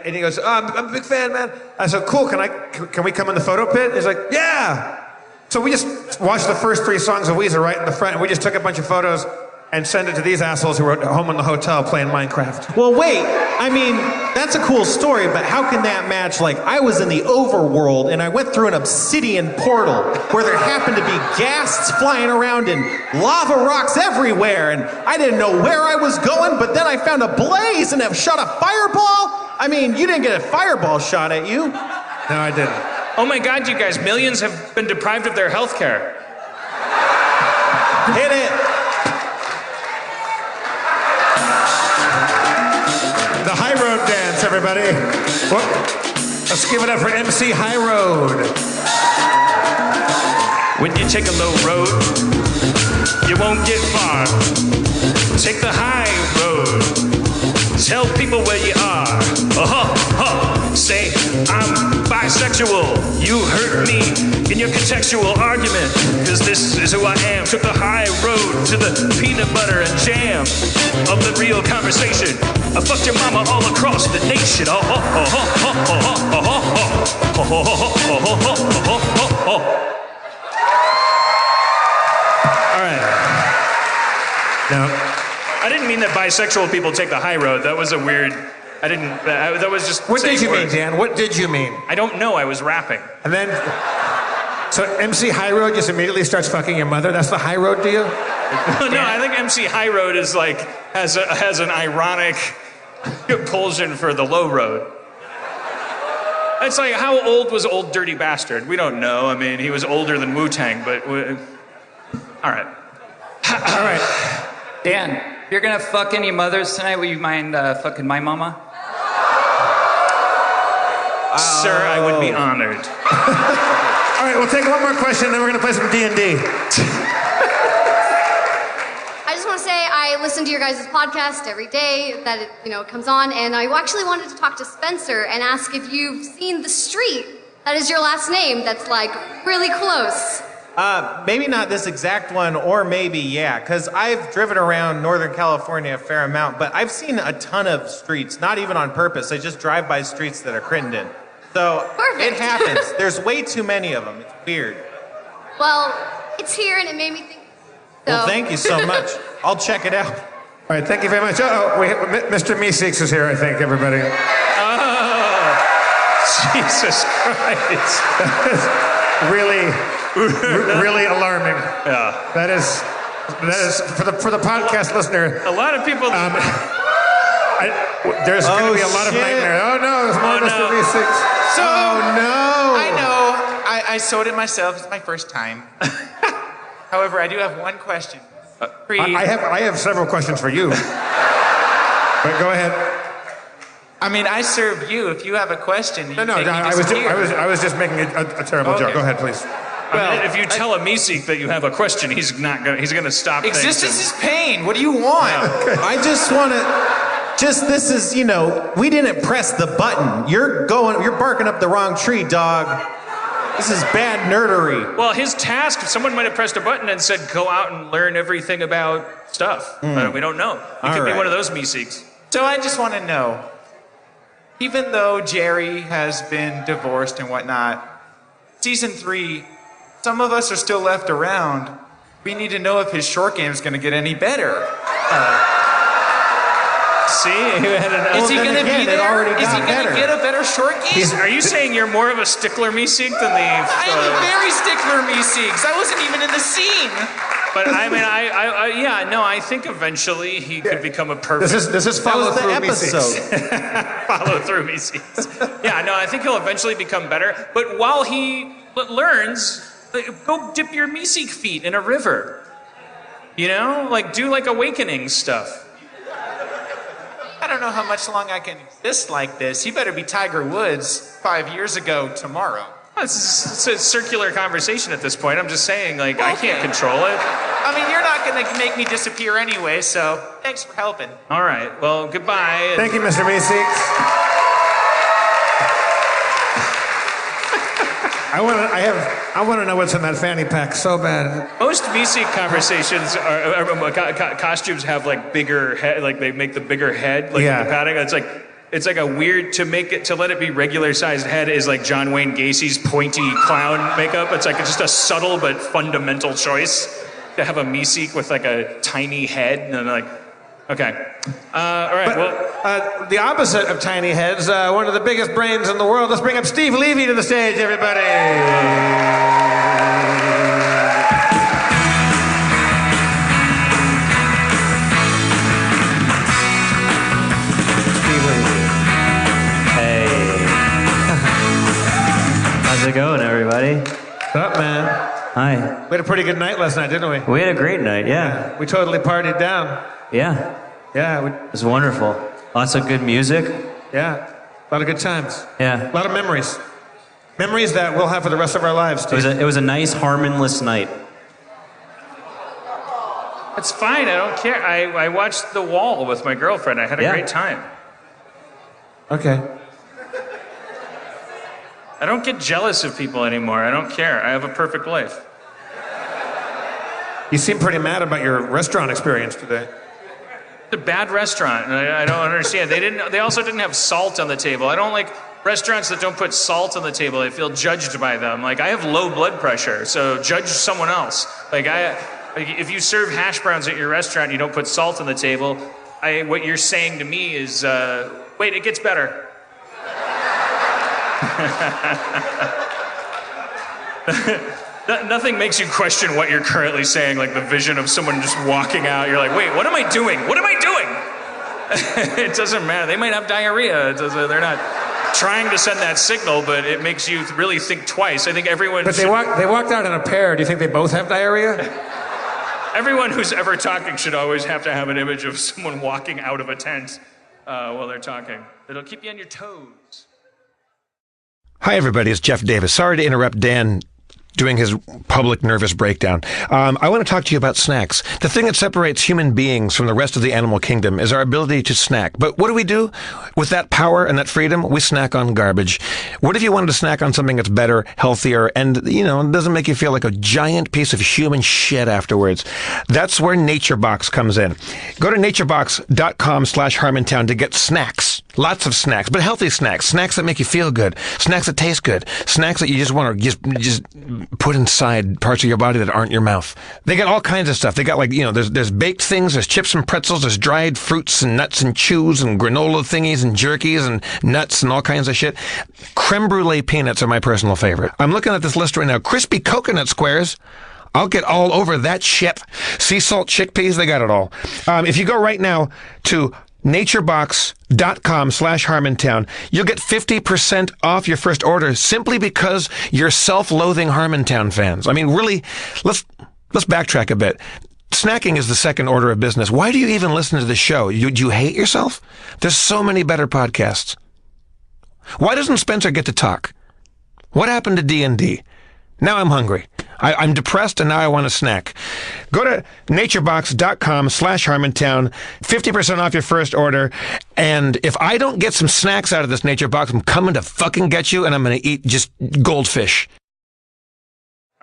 Speaker 9: he goes, oh, I'm a big fan, man. I said, cool, can we come in the photo pit? He's like, yeah! So we just watched the first 3 songs of Weezer right in the front, and we just took a bunch of photos and sent it to these assholes who were at home in the hotel playing Minecraft.
Speaker 1: Well, wait. I mean, that's a cool story, but how can that match, I was in the overworld, and I went through an obsidian portal where there happened to be ghasts flying around and lava rocks everywhere, and I didn't know where I was going, but then I found a blaze and have shot a fireball? I mean, you didn't get a fireball shot at you.
Speaker 9: No, I didn't.
Speaker 7: Oh my God, you guys, millions have been deprived of their health care.
Speaker 1: Hit it.
Speaker 9: The High Road dance, everybody. Let's give it up for MC High Road.
Speaker 7: When you take a low road, you won't get far. Take the high road. Tell people where you are. Say, I'm by
Speaker 8: bisexual. You hurt me in your contextual argument, cause this is who I am. Took the high road to the peanut butter and jam of the real conversation. I fucked your mama all across the nation. Oh, oh, oh, oh, oh, oh, oh, oh, oh, oh, oh, oh, oh.
Speaker 9: All right. Now,
Speaker 8: I didn't mean that bisexual people take the high road. That was a weird. I didn't. That was just.
Speaker 9: What did you mean,
Speaker 8: words.
Speaker 9: Dan? What did you mean?
Speaker 8: I don't know. I was rapping.
Speaker 9: And then, so MC High Road just immediately starts fucking your mother? That's the high road to you?
Speaker 8: No, I think MC High Road is like has an ironic compulsion for the low road. It's like, how old was Old Dirty Bastard? We don't know. I mean, he was older than Wu-Tang, but all right.
Speaker 9: All right.
Speaker 15: Dan, if you're gonna fuck any mothers tonight, will you mind fucking my mama?
Speaker 8: Sir, I would be honored.
Speaker 9: All right, we'll take one more question, then we're gonna play some D&D.
Speaker 16: I just want to say I listen to your guys' podcast every day that it comes on, and I actually wanted to talk to Spencer and ask if you've seen the street that is your last name that's like really close.
Speaker 1: Maybe not this exact one, or maybe, yeah, because I've driven around Northern California a fair amount, but I've seen a ton of streets, not even on purpose. I just drive by streets that are Crittenden. So
Speaker 16: Perfect.
Speaker 1: It happens. There's way too many of them. It's weird.
Speaker 16: Well, it's here, and it made me think.
Speaker 1: Well, thank you so much. I'll check it out.
Speaker 9: All right, thank you very much. Mr. Meeseeks is here, I think, everybody.
Speaker 8: Oh, Jesus Christ.
Speaker 9: Really alarming.
Speaker 8: Yeah.
Speaker 9: That is for the podcast listener.
Speaker 8: A lot of people.
Speaker 9: There's going to be a lot of nightmares. Oh no, there's more Mr. Meeseeks.
Speaker 17: So,
Speaker 1: no.
Speaker 17: I know. I sewed it myself. It's my first time. However, I do have one question.
Speaker 9: I have several questions for you. But go ahead.
Speaker 17: I mean, I serve you. If you have a question,
Speaker 9: No, I was just making a terrible joke. Go ahead, please.
Speaker 8: Well, if you tell a Meeseek that you have a question, he's gonna stop.
Speaker 17: Existence is pain. What do you want?
Speaker 1: I just want to. This is, we didn't press the button. You're barking up the wrong tree, dog. This is bad nerdery.
Speaker 8: Well, his task, someone might have pressed a button and said, go out and learn everything about stuff. But we don't know. He could be one of those Meeseeks.
Speaker 17: So I just want to know, even though Jerry has been divorced and whatnot, season 3, some of us are still left around. We need to know if his short game is going to get any better.
Speaker 8: See,
Speaker 17: is he going to be there? Is he going to get a better short game?
Speaker 8: Are you saying you're more of a stickler Meeseek than the?
Speaker 17: I am a very stickler Meeseeks. I wasn't even in the scene.
Speaker 8: But I mean, I think eventually he could become a perfect.
Speaker 9: This is follow through Meeseeks.
Speaker 8: Follow through Meeseeks. Yeah, no, I think he'll eventually become better. But while he learns, go dip your Meeseek feet in a river. Do like awakening stuff.
Speaker 17: I don't know how much long I can exist like this. He better be Tiger Woods 5 years ago tomorrow.
Speaker 8: It's a circular conversation at this point. I'm just saying, I can't control it.
Speaker 17: I mean, you're not going to make me disappear anyway, so thanks for helping.
Speaker 8: All right. Well, goodbye.
Speaker 9: Thank you, Mr. Meeseeks. I want to know what's in that fanny pack so bad.
Speaker 8: Most Meeseek conversations costumes have bigger head, they make the bigger head, the padding. It's like a weird to let it be regular sized head is like John Wayne Gacy's pointy clown makeup. It's just a subtle but fundamental choice to have a Meeseek with a tiny head and okay. All right.
Speaker 9: The opposite of tiny heads, one of the biggest brains in the world. Let's bring up Steve Levy to the stage, everybody.
Speaker 18: Steve Levy. Hey. How's it going, everybody?
Speaker 9: What's up, man?
Speaker 18: Hi.
Speaker 9: We had a pretty good night last night, didn't we?
Speaker 18: We had a great night, yeah.
Speaker 9: We totally partied down.
Speaker 18: Yeah.
Speaker 9: Yeah.
Speaker 18: It was wonderful. Lots of good music.
Speaker 9: Yeah. A lot of good times.
Speaker 18: Yeah.
Speaker 9: A lot of memories. Memories that we'll have for the rest of our lives, too.
Speaker 18: It was a nice, harmonless night.
Speaker 8: It's fine. I don't care. I watched The Wall with my girlfriend. I had a great time.
Speaker 9: Okay.
Speaker 8: I don't get jealous of people anymore. I don't care. I have a perfect life.
Speaker 9: You seem pretty mad about your restaurant experience today.
Speaker 8: It's a bad restaurant, and I don't understand. They also didn't have salt on the table. I don't like restaurants that don't put salt on the table. I feel judged by them. Like, I have low blood pressure, so judge someone else. Like, if you serve hash browns at your restaurant and you don't put salt on the table, what you're saying to me is, wait, it gets better. Nothing makes you question what you're currently saying, like the vision of someone just walking out. You're like, wait, what am I doing? What am I doing? It doesn't matter. They might have diarrhea. They're not trying to send that signal, but it makes you really think twice. I think everyone.
Speaker 9: But they walked out in a pair. Do you think they both have diarrhea?
Speaker 8: Everyone who's ever talking should always have to have an image of someone walking out of a tent while they're talking. It'll keep you on your toes.
Speaker 10: Hi, everybody. It's Jeff Davis. Sorry to interrupt Dan doing his public nervous breakdown. I want to talk to you about snacks. The thing that separates human beings from the rest of the animal kingdom is our ability to snack. But what do we do with that power and that freedom? We snack on garbage. What if you wanted to snack on something that's better, healthier, and, doesn't make you feel like a giant piece of human shit afterwards? That's where NatureBox comes in. Go to naturebox.com/Harmontown to get snacks. Lots of snacks, but healthy snacks. Snacks that make you feel good. Snacks that taste good. Snacks that you just want to just put inside parts of your body that aren't your mouth. They got all kinds of stuff. They got there's baked things, there's chips and pretzels, there's dried fruits and nuts and chews and granola thingies and jerkies and nuts and all kinds of shit. Creme brulee peanuts are my personal favorite. I'm looking at this list right now. Crispy coconut squares. I'll get all over that shit. Sea salt chickpeas, they got it all. If you go right now to naturebox.com/Harmontown, you'll get 50% off your first order simply because you're self-loathing Harmontown fans. I mean, really, let's backtrack a bit. Snacking is the second order of business. Why do you even listen to this show? Do you hate yourself? There's so many better podcasts. Why doesn't Spencer get to talk? What happened to D&D? Now I'm hungry. I'm depressed and now I want a snack. Go to naturebox.com/Harmontown, 50% off your first order. And if I don't get some snacks out of this Nature Box, I'm coming to fucking get you and I'm going to eat just goldfish.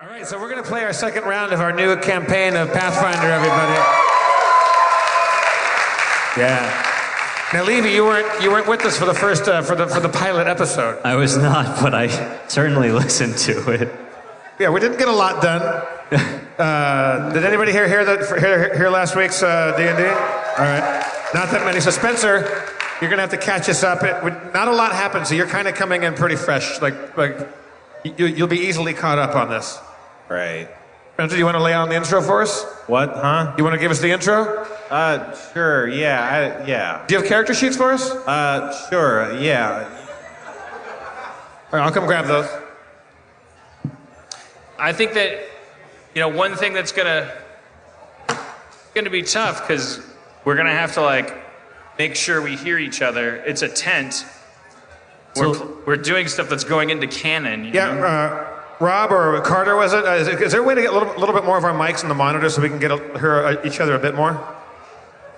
Speaker 9: All right, so we're going to play our second round of our new campaign of Pathfinder, everybody. Yeah. Now, Levy, you weren't with us for the first for the pilot episode.
Speaker 18: I was not, but I certainly listened to it.
Speaker 9: Yeah, we didn't get a lot done. Did anybody hear last week's D&D? All right, not that many. So Spencer, you're gonna have to catch us up. Not a lot happened, so you're kind of coming in pretty fresh. Like you'll be easily caught up on this.
Speaker 6: Right.
Speaker 9: Spencer, do you want to lay on the intro for us?
Speaker 6: What? Huh?
Speaker 9: You want to give us the intro?
Speaker 6: Sure. Yeah. Yeah.
Speaker 9: Do you have character sheets for us?
Speaker 6: Sure. Yeah.
Speaker 9: All right, I'll come grab those.
Speaker 8: I think that, one thing that's gonna be tough, because we're gonna have to make sure we hear each other. It's a tent. We're doing stuff that's going into canon. You know?
Speaker 9: Rob or Carter, was it? Is there a way to get a little bit more of our mics in the monitor so we can hear each other a bit more?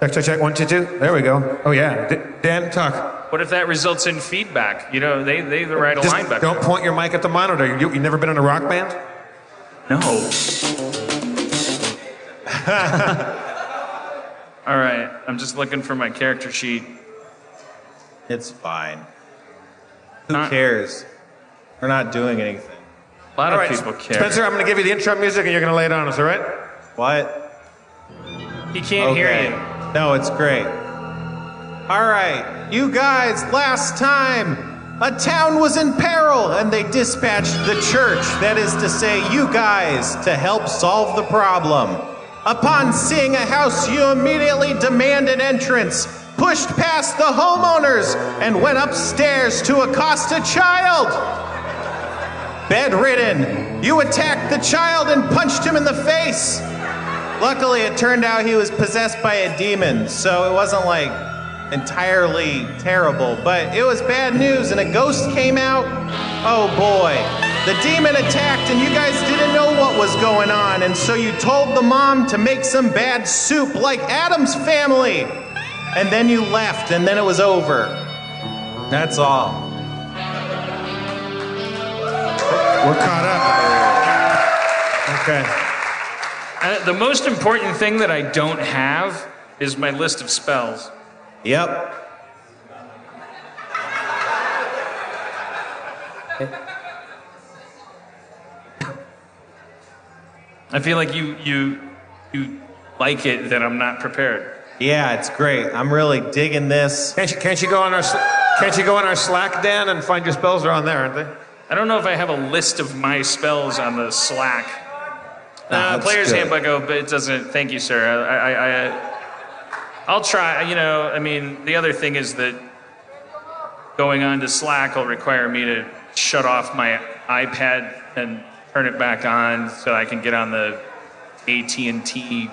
Speaker 9: Check. 1, 2, 2. There we go. Oh yeah. Dan, talk.
Speaker 8: What if that results in feedback? They right a line back.
Speaker 9: Don't point your mic at the monitor. You never been in a rock band?
Speaker 8: No. All right, I'm just looking for my character sheet.
Speaker 6: It's fine. Who cares? We're not doing anything.
Speaker 8: A lot of people care.
Speaker 9: Spencer, I'm going to give you the intro music and you're going to lay it on us, all right?
Speaker 6: What?
Speaker 8: He can't hear you.
Speaker 6: No, it's great. All right, you guys, last time, a town was in peril, and they dispatched the church, that is to say, you guys, to help solve the problem. Upon seeing a house, you immediately demanded entrance, pushed past the homeowners, and went upstairs to accost a child. Bedridden, you attacked the child and punched him in the face. Luckily, it turned out he was possessed by a demon, so it wasn't entirely terrible, but it was bad news and a ghost came out. Oh boy, the demon attacked and you guys didn't know what was going on, and so you told the mom to make some bad soup like Adam's Family, and then you left and then it was over. That's all.
Speaker 9: We're caught up. Okay.
Speaker 8: The most important thing that I don't have is my list of spells.
Speaker 1: Yep.
Speaker 8: I feel like you like it that I'm not prepared.
Speaker 1: Yeah, it's great. I'm really digging this.
Speaker 9: Can't you go on our Slack, Dan, and find your spells? Are on there, aren't they?
Speaker 8: I don't know if I have a list of my spells on the Slack.
Speaker 1: That's
Speaker 8: Player's
Speaker 1: good.
Speaker 8: Handbook, but it doesn't. Thank you, sir. I'll try. I mean, the other thing is that going on to Slack will require me to shut off my iPad and turn it back on so I can get on the AT&T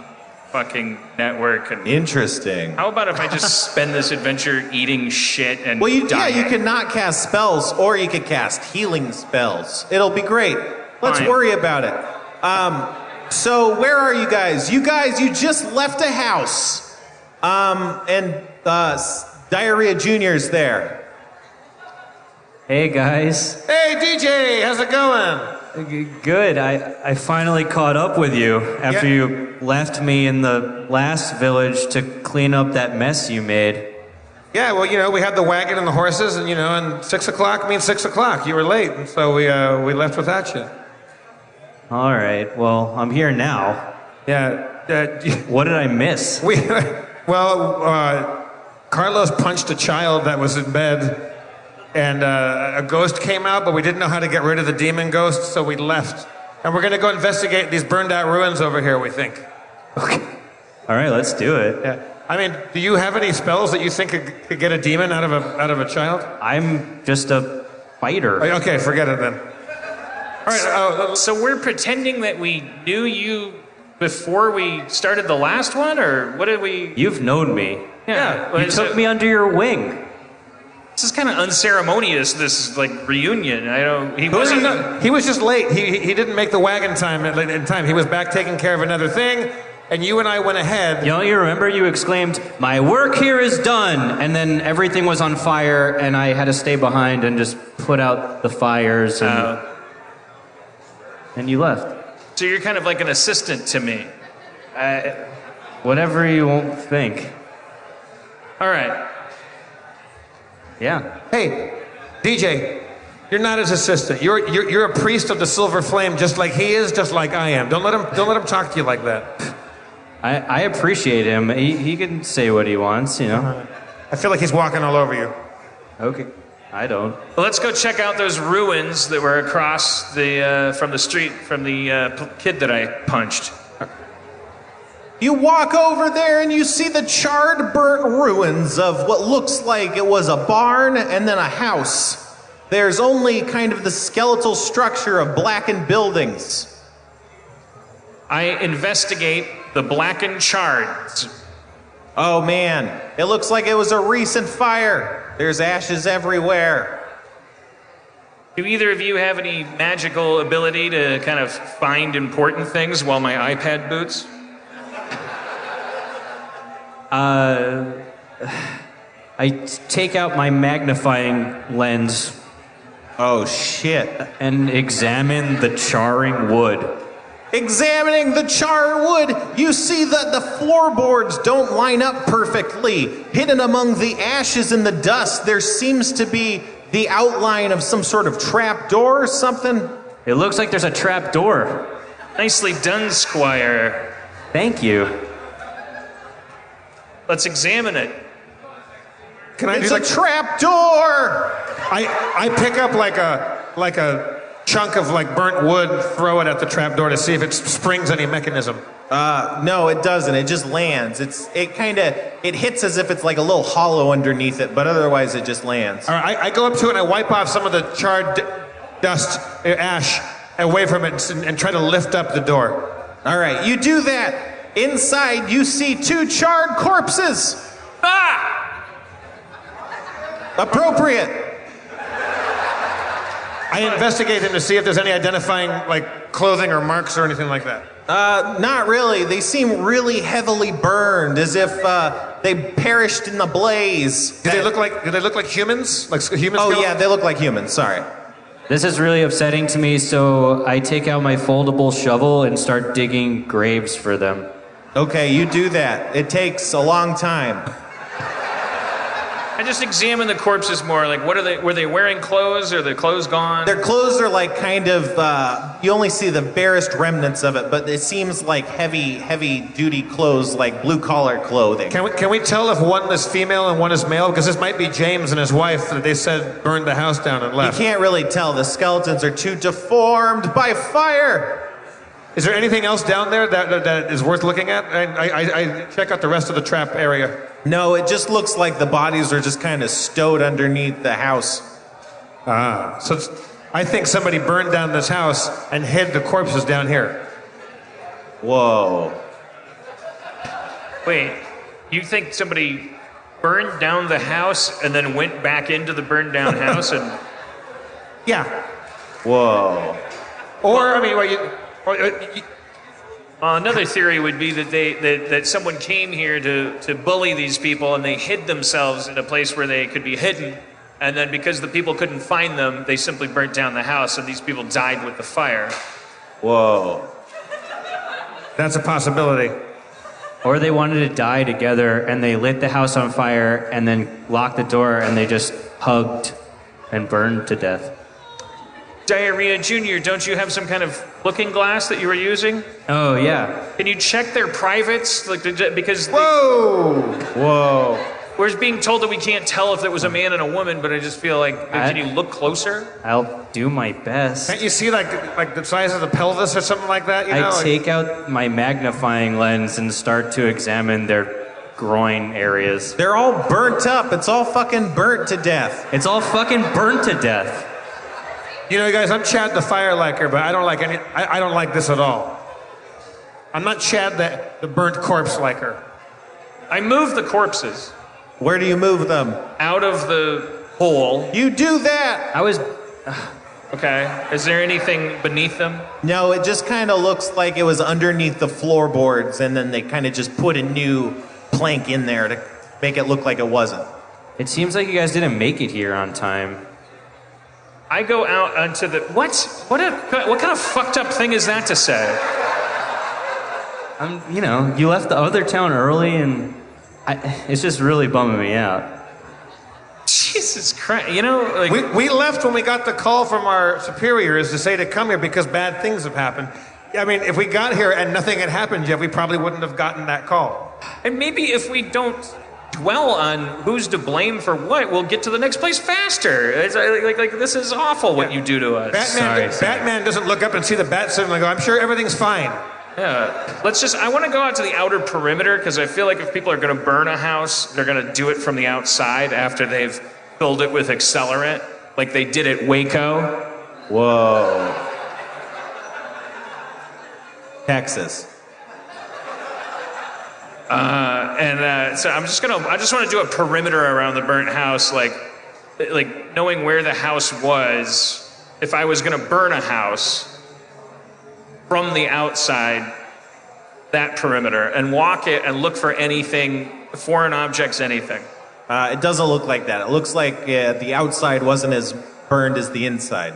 Speaker 8: fucking network. And
Speaker 1: Interesting.
Speaker 8: how about if I just spend this adventure eating shit and
Speaker 1: Well, you
Speaker 8: dying?
Speaker 1: can not cast spells, or you could cast healing spells. It'll be great. Let's
Speaker 8: Fine.
Speaker 1: worry about it. So where are you guys? You just left a house. And Diarrhea Junior's there.
Speaker 18: Hey guys.
Speaker 9: Hey, DJ, how's it going?
Speaker 18: Good. I finally caught up with you after you left me in the last village to clean up that mess you made.
Speaker 9: Yeah, well, we had the wagon and the horses, and and 6 o'clock means 6 o'clock. You were late, and so we left without you.
Speaker 18: All right. Well, I'm here now.
Speaker 9: Yeah.
Speaker 18: What did I miss?
Speaker 9: Carlos punched a child that was in bed, and a ghost came out, but we didn't know how to get rid of the demon ghost, so we left. And we're going to go investigate these burned out ruins over here, we think.
Speaker 18: Okay. All right, let's do it.
Speaker 9: Yeah. I mean, do you have any spells that you think could get a demon out of a child?
Speaker 18: I'm just a fighter.
Speaker 9: Okay, forget it then. All right.
Speaker 8: So we're pretending that we knew you before we started the last one, or what did we?
Speaker 18: You've known me.
Speaker 8: Yeah.
Speaker 18: You took me under your wing.
Speaker 8: This is kind of unceremonious. This reunion. I don't. He wasn't.
Speaker 9: He was just late. He didn't make the wagon in time. He was back taking care of another thing, and you and I went ahead.
Speaker 18: You remember you exclaimed, "My work here is done," and then everything was on fire, and I had to stay behind and just put out the fires, and you left.
Speaker 8: So you're kind of like an assistant to me.
Speaker 18: Whatever you won't think.
Speaker 8: All right.
Speaker 18: Yeah.
Speaker 9: Hey, DJ, you're not his assistant. You're a priest of the Silver Flame, just like he is, just like I am. Don't let him talk to you like that.
Speaker 18: I appreciate him. He can say what he wants,
Speaker 9: I feel like he's walking all over you.
Speaker 18: Okay. I don't.
Speaker 8: Well, let's go check out those ruins that were across from the street from the kid that I punched.
Speaker 1: You walk over there and you see the charred, burnt ruins of what looks like it was a barn and then a house. There's only kind of the skeletal structure of blackened buildings.
Speaker 8: I investigate the blackened shards.
Speaker 1: Oh man, it looks like it was a recent fire. There's ashes everywhere.
Speaker 8: Do either of you have any magical ability to kind of find important things while my iPad boots?
Speaker 18: I take out my magnifying lens.
Speaker 1: Oh shit.
Speaker 18: And examine the charring wood.
Speaker 1: Examining the charred wood, you see that the floorboards don't line up perfectly. Hidden among the ashes and the dust, there seems to be the outline of some sort of trap door or something.
Speaker 18: It looks like there's a trap door.
Speaker 8: Nicely done, Squire.
Speaker 18: Thank you.
Speaker 8: Let's examine it.
Speaker 1: It's a trap door!
Speaker 9: I pick up like a chunk of burnt wood, throw it at the trap door to see if it springs any mechanism.
Speaker 1: No, it doesn't. It just lands. It hits as if it's like a little hollow underneath it, but otherwise it just lands.
Speaker 9: All right, I go up to it and I wipe off some of the charred dust, ash, away from it and try to lift up the door.
Speaker 1: All right, you do that. Inside, you see 2 charred corpses.
Speaker 8: Ah!
Speaker 1: Appropriate.
Speaker 9: I investigate them to see if there's any identifying clothing or marks or anything like that.
Speaker 1: Not really. They seem really heavily burned, as if they perished in the blaze.
Speaker 9: Do they look like humans? Like human
Speaker 1: Oh
Speaker 9: skeletons?
Speaker 1: yeah, they look like humans. Sorry.
Speaker 18: This is really upsetting to me, so I take out my foldable shovel and start digging graves for them.
Speaker 1: Okay, you do that. It takes a long time.
Speaker 8: I just examine the corpses more. Like, what are they? Were they wearing clothes? Or are their clothes gone?
Speaker 1: Their clothes are like kind of, you only see the barest remnants of it, but it seems like heavy duty clothes, like blue collar clothing.
Speaker 9: Can we tell if one is female and one is male? Because this might be James and his wife that they said burned the house down and left.
Speaker 1: You can't really tell. The skeletons are too deformed by fire.
Speaker 9: Is there anything else down there that is worth looking at? I check out the rest of the trap area.
Speaker 1: No, it just looks like the bodies are just kind of stowed underneath the house.
Speaker 9: So I think somebody burned down this house and hid the corpses down here.
Speaker 1: Whoa.
Speaker 8: Wait, you think somebody burned down the house and then went back into the burned down house and...
Speaker 9: Yeah.
Speaker 1: Whoa.
Speaker 9: Or, I mean,
Speaker 8: another theory would be that that someone came here to bully these people and they hid themselves in a place where they could be hidden, and then because the people couldn't find them, they simply burnt down the house and these people died with the fire.
Speaker 1: Whoa.
Speaker 9: That's a possibility.
Speaker 18: Or they wanted to die together and they lit the house on fire and then locked the door and they just hugged and burned to death.
Speaker 8: Diarrhea Jr., don't you have some kind of looking glass that you were using?
Speaker 18: Oh, yeah.
Speaker 8: Can you check their privates? Like, because
Speaker 1: Whoa.
Speaker 8: we're being told that we can't tell if it was a man and a woman, but I just feel like, can you look closer?
Speaker 18: I'll do my best.
Speaker 9: Can't you see like the size of the pelvis or something like that? You know,
Speaker 18: I take out my magnifying lens and start to examine their groin areas.
Speaker 1: They're all burnt up. It's all fucking burnt to death.
Speaker 18: It's all fucking burnt to death.
Speaker 9: You know, guys, I'm Chad the fire liker, but I don't like I don't like this at all. I'm not Chad the burnt corpse liker.
Speaker 8: I move the corpses.
Speaker 1: Where do you move them?
Speaker 8: Out of the hole.
Speaker 1: You do that!
Speaker 18: I was...
Speaker 8: Okay. Is there anything beneath them?
Speaker 1: No, it just kind of looks like it was underneath the floorboards, and then they kind of just put a new plank in there to make it look like it wasn't.
Speaker 18: It seems like you guys didn't make it here on time.
Speaker 8: I go out onto the... What kind of fucked up thing is that to say?
Speaker 18: You know, you left the other town early and it's just really bumming me out.
Speaker 8: Jesus Christ, you know, like...
Speaker 9: We left when we got the call from our superiors to say to come here because bad things have happened. I mean, if we got here and nothing had happened yet, we probably wouldn't have gotten that call.
Speaker 8: And maybe if we don't dwell on who's to blame for what, we'll get to the next place faster. It's like this is awful what you do to us.
Speaker 9: Batman doesn't look up and see the bat symbol and go, I'm sure everything's fine.
Speaker 8: Yeah. I want to go out to the outer perimeter because I feel like if people are going to burn a house, they're going to do it from the outside after they've filled it with accelerant, like they did at Waco.
Speaker 1: Whoa. Texas.
Speaker 8: So I just want to do a perimeter around the burnt house, like knowing where the house was. If I was going to burn a house from the outside, that perimeter, and walk it and look for anything, foreign objects, anything.
Speaker 1: It doesn't look like that. It looks like the outside wasn't as burned as the inside.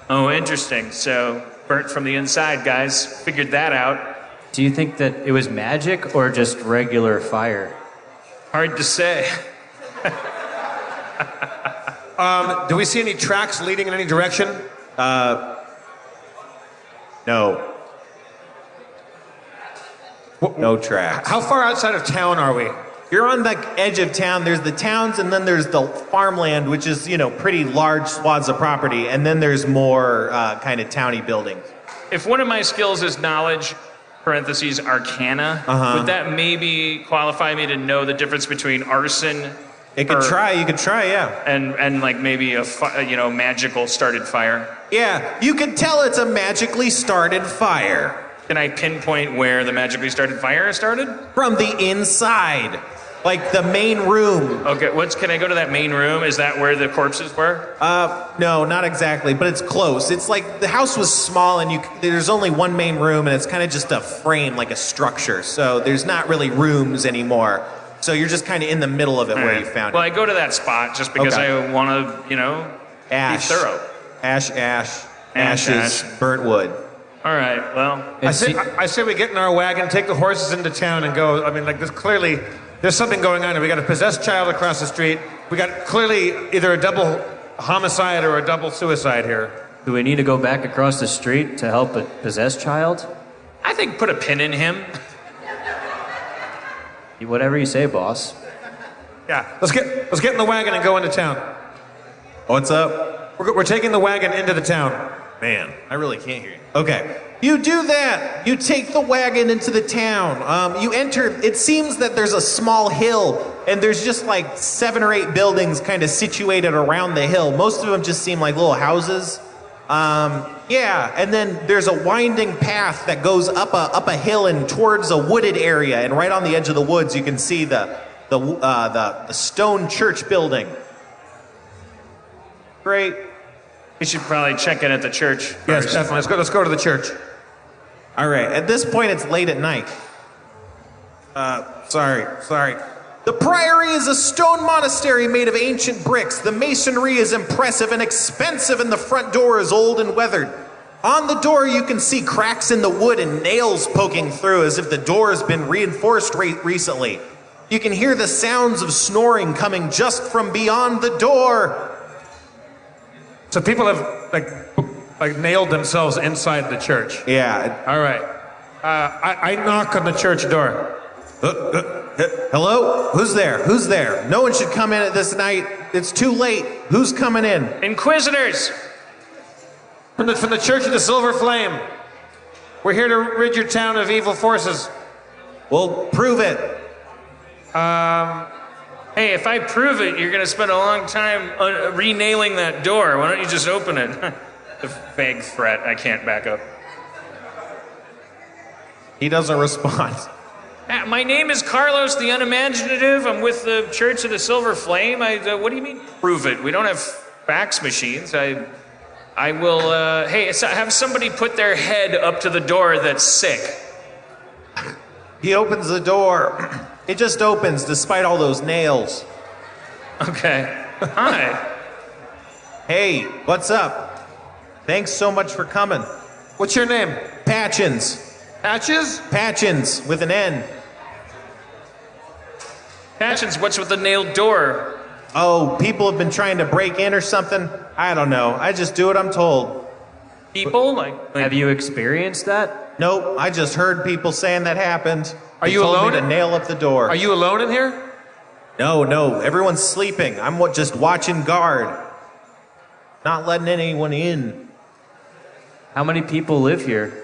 Speaker 8: Oh, interesting. So burnt from the inside, guys. Figured that out.
Speaker 18: Do you think that it was magic or just regular fire?
Speaker 8: Hard to say.
Speaker 9: Do we see any tracks leading in any direction?
Speaker 1: No. No tracks.
Speaker 9: How far outside of town are we?
Speaker 1: You're on the edge of town. There's the towns, and then there's the farmland, which is, pretty large swaths of property, and then there's more kind of towny buildings.
Speaker 8: If one of my skills is knowledge, parentheses, arcana, would that maybe qualify me to know the difference between arson?
Speaker 1: You could try, yeah.
Speaker 8: And like maybe a magical started fire.
Speaker 1: Yeah, you could tell it's a magically started fire.
Speaker 8: Can I pinpoint where the magically started fire started?
Speaker 1: From the inside, like the main room.
Speaker 8: Okay, can I go to that main room? Is that where the corpses were?
Speaker 1: No, not exactly, but it's close. It's like the house was small and there's only one main room and it's kind of just a frame, like a structure. So there's not really rooms anymore. So you're just kind of in the middle of it where you found it.
Speaker 8: Well, I go to that spot just because I want to, be thorough.
Speaker 1: ashes, burnt wood.
Speaker 8: All right, well.
Speaker 9: I say we get in our wagon, take the horses into town, and go. I mean, like, there's something going on here. We got a possessed child across the street. We got clearly either a double homicide or a double suicide here.
Speaker 18: Do we need to go back across the street to help a possessed child?
Speaker 8: I think put a pin in him.
Speaker 18: Whatever you say, boss.
Speaker 9: Yeah, let's get in the wagon and go into town.
Speaker 1: What's up?
Speaker 9: We're taking the wagon into the town.
Speaker 1: Man, I really can't hear you. Okay. You do that. You take the wagon into the town. You enter. It seems that there's a small hill, and there's just like 7 or 8 buildings kind of situated around the hill. Most of them just seem like little houses. Yeah, and then there's a winding path that goes up a hill and towards a wooded area. And right on the edge of the woods, you can see the stone church building. Great.
Speaker 8: We should probably check in at the church first.
Speaker 9: Yes, definitely. Let's go to the church.
Speaker 1: All right. At this point, it's late at night. Sorry. The priory is a stone monastery made of ancient bricks. The masonry is impressive and expensive, and the front door is old and weathered. On the door, you can see cracks in the wood and nails poking through as if the door has been reinforced recently. You can hear the sounds of snoring coming just from beyond the door.
Speaker 9: So people have like nailed themselves inside the church.
Speaker 1: Yeah.
Speaker 9: All right. I knock on the church door.
Speaker 1: Hello? Who's there? No one should come in at this night. It's too late. Who's coming in?
Speaker 8: Inquisitors!
Speaker 9: From the Church of the Silver Flame. We're here to rid your town of evil forces.
Speaker 1: Well, prove it.
Speaker 8: Hey, if I prove it, you're going to spend a long time re-nailing that door. Why don't you just open it? The vague threat. I can't back up.
Speaker 1: He doesn't respond.
Speaker 8: My name is Carlos the Unimaginative. I'm with the Church of the Silver Flame. What do you mean, prove it? We don't have fax machines. I will, hey, have somebody put their head up to the door that's sick.
Speaker 1: He opens the door. It just opens despite all those nails.
Speaker 8: Okay. Hi.
Speaker 1: Hey, what's up? Thanks so much for coming.
Speaker 9: What's your name?
Speaker 1: Patchins.
Speaker 9: Patches?
Speaker 1: Patchins with an N.
Speaker 8: Patchins, what's with the nailed door?
Speaker 1: Oh, people have been trying to break in or something? I don't know. I just do what I'm told.
Speaker 8: People?
Speaker 18: Have you experienced that?
Speaker 1: Nope, I just heard people saying that happened.
Speaker 9: Are you
Speaker 1: told
Speaker 9: alone?
Speaker 1: Me to nail up the door.
Speaker 9: Are you alone in here?
Speaker 1: No, everyone's sleeping. I'm just watching guard. Not letting anyone in.
Speaker 18: How many people live here?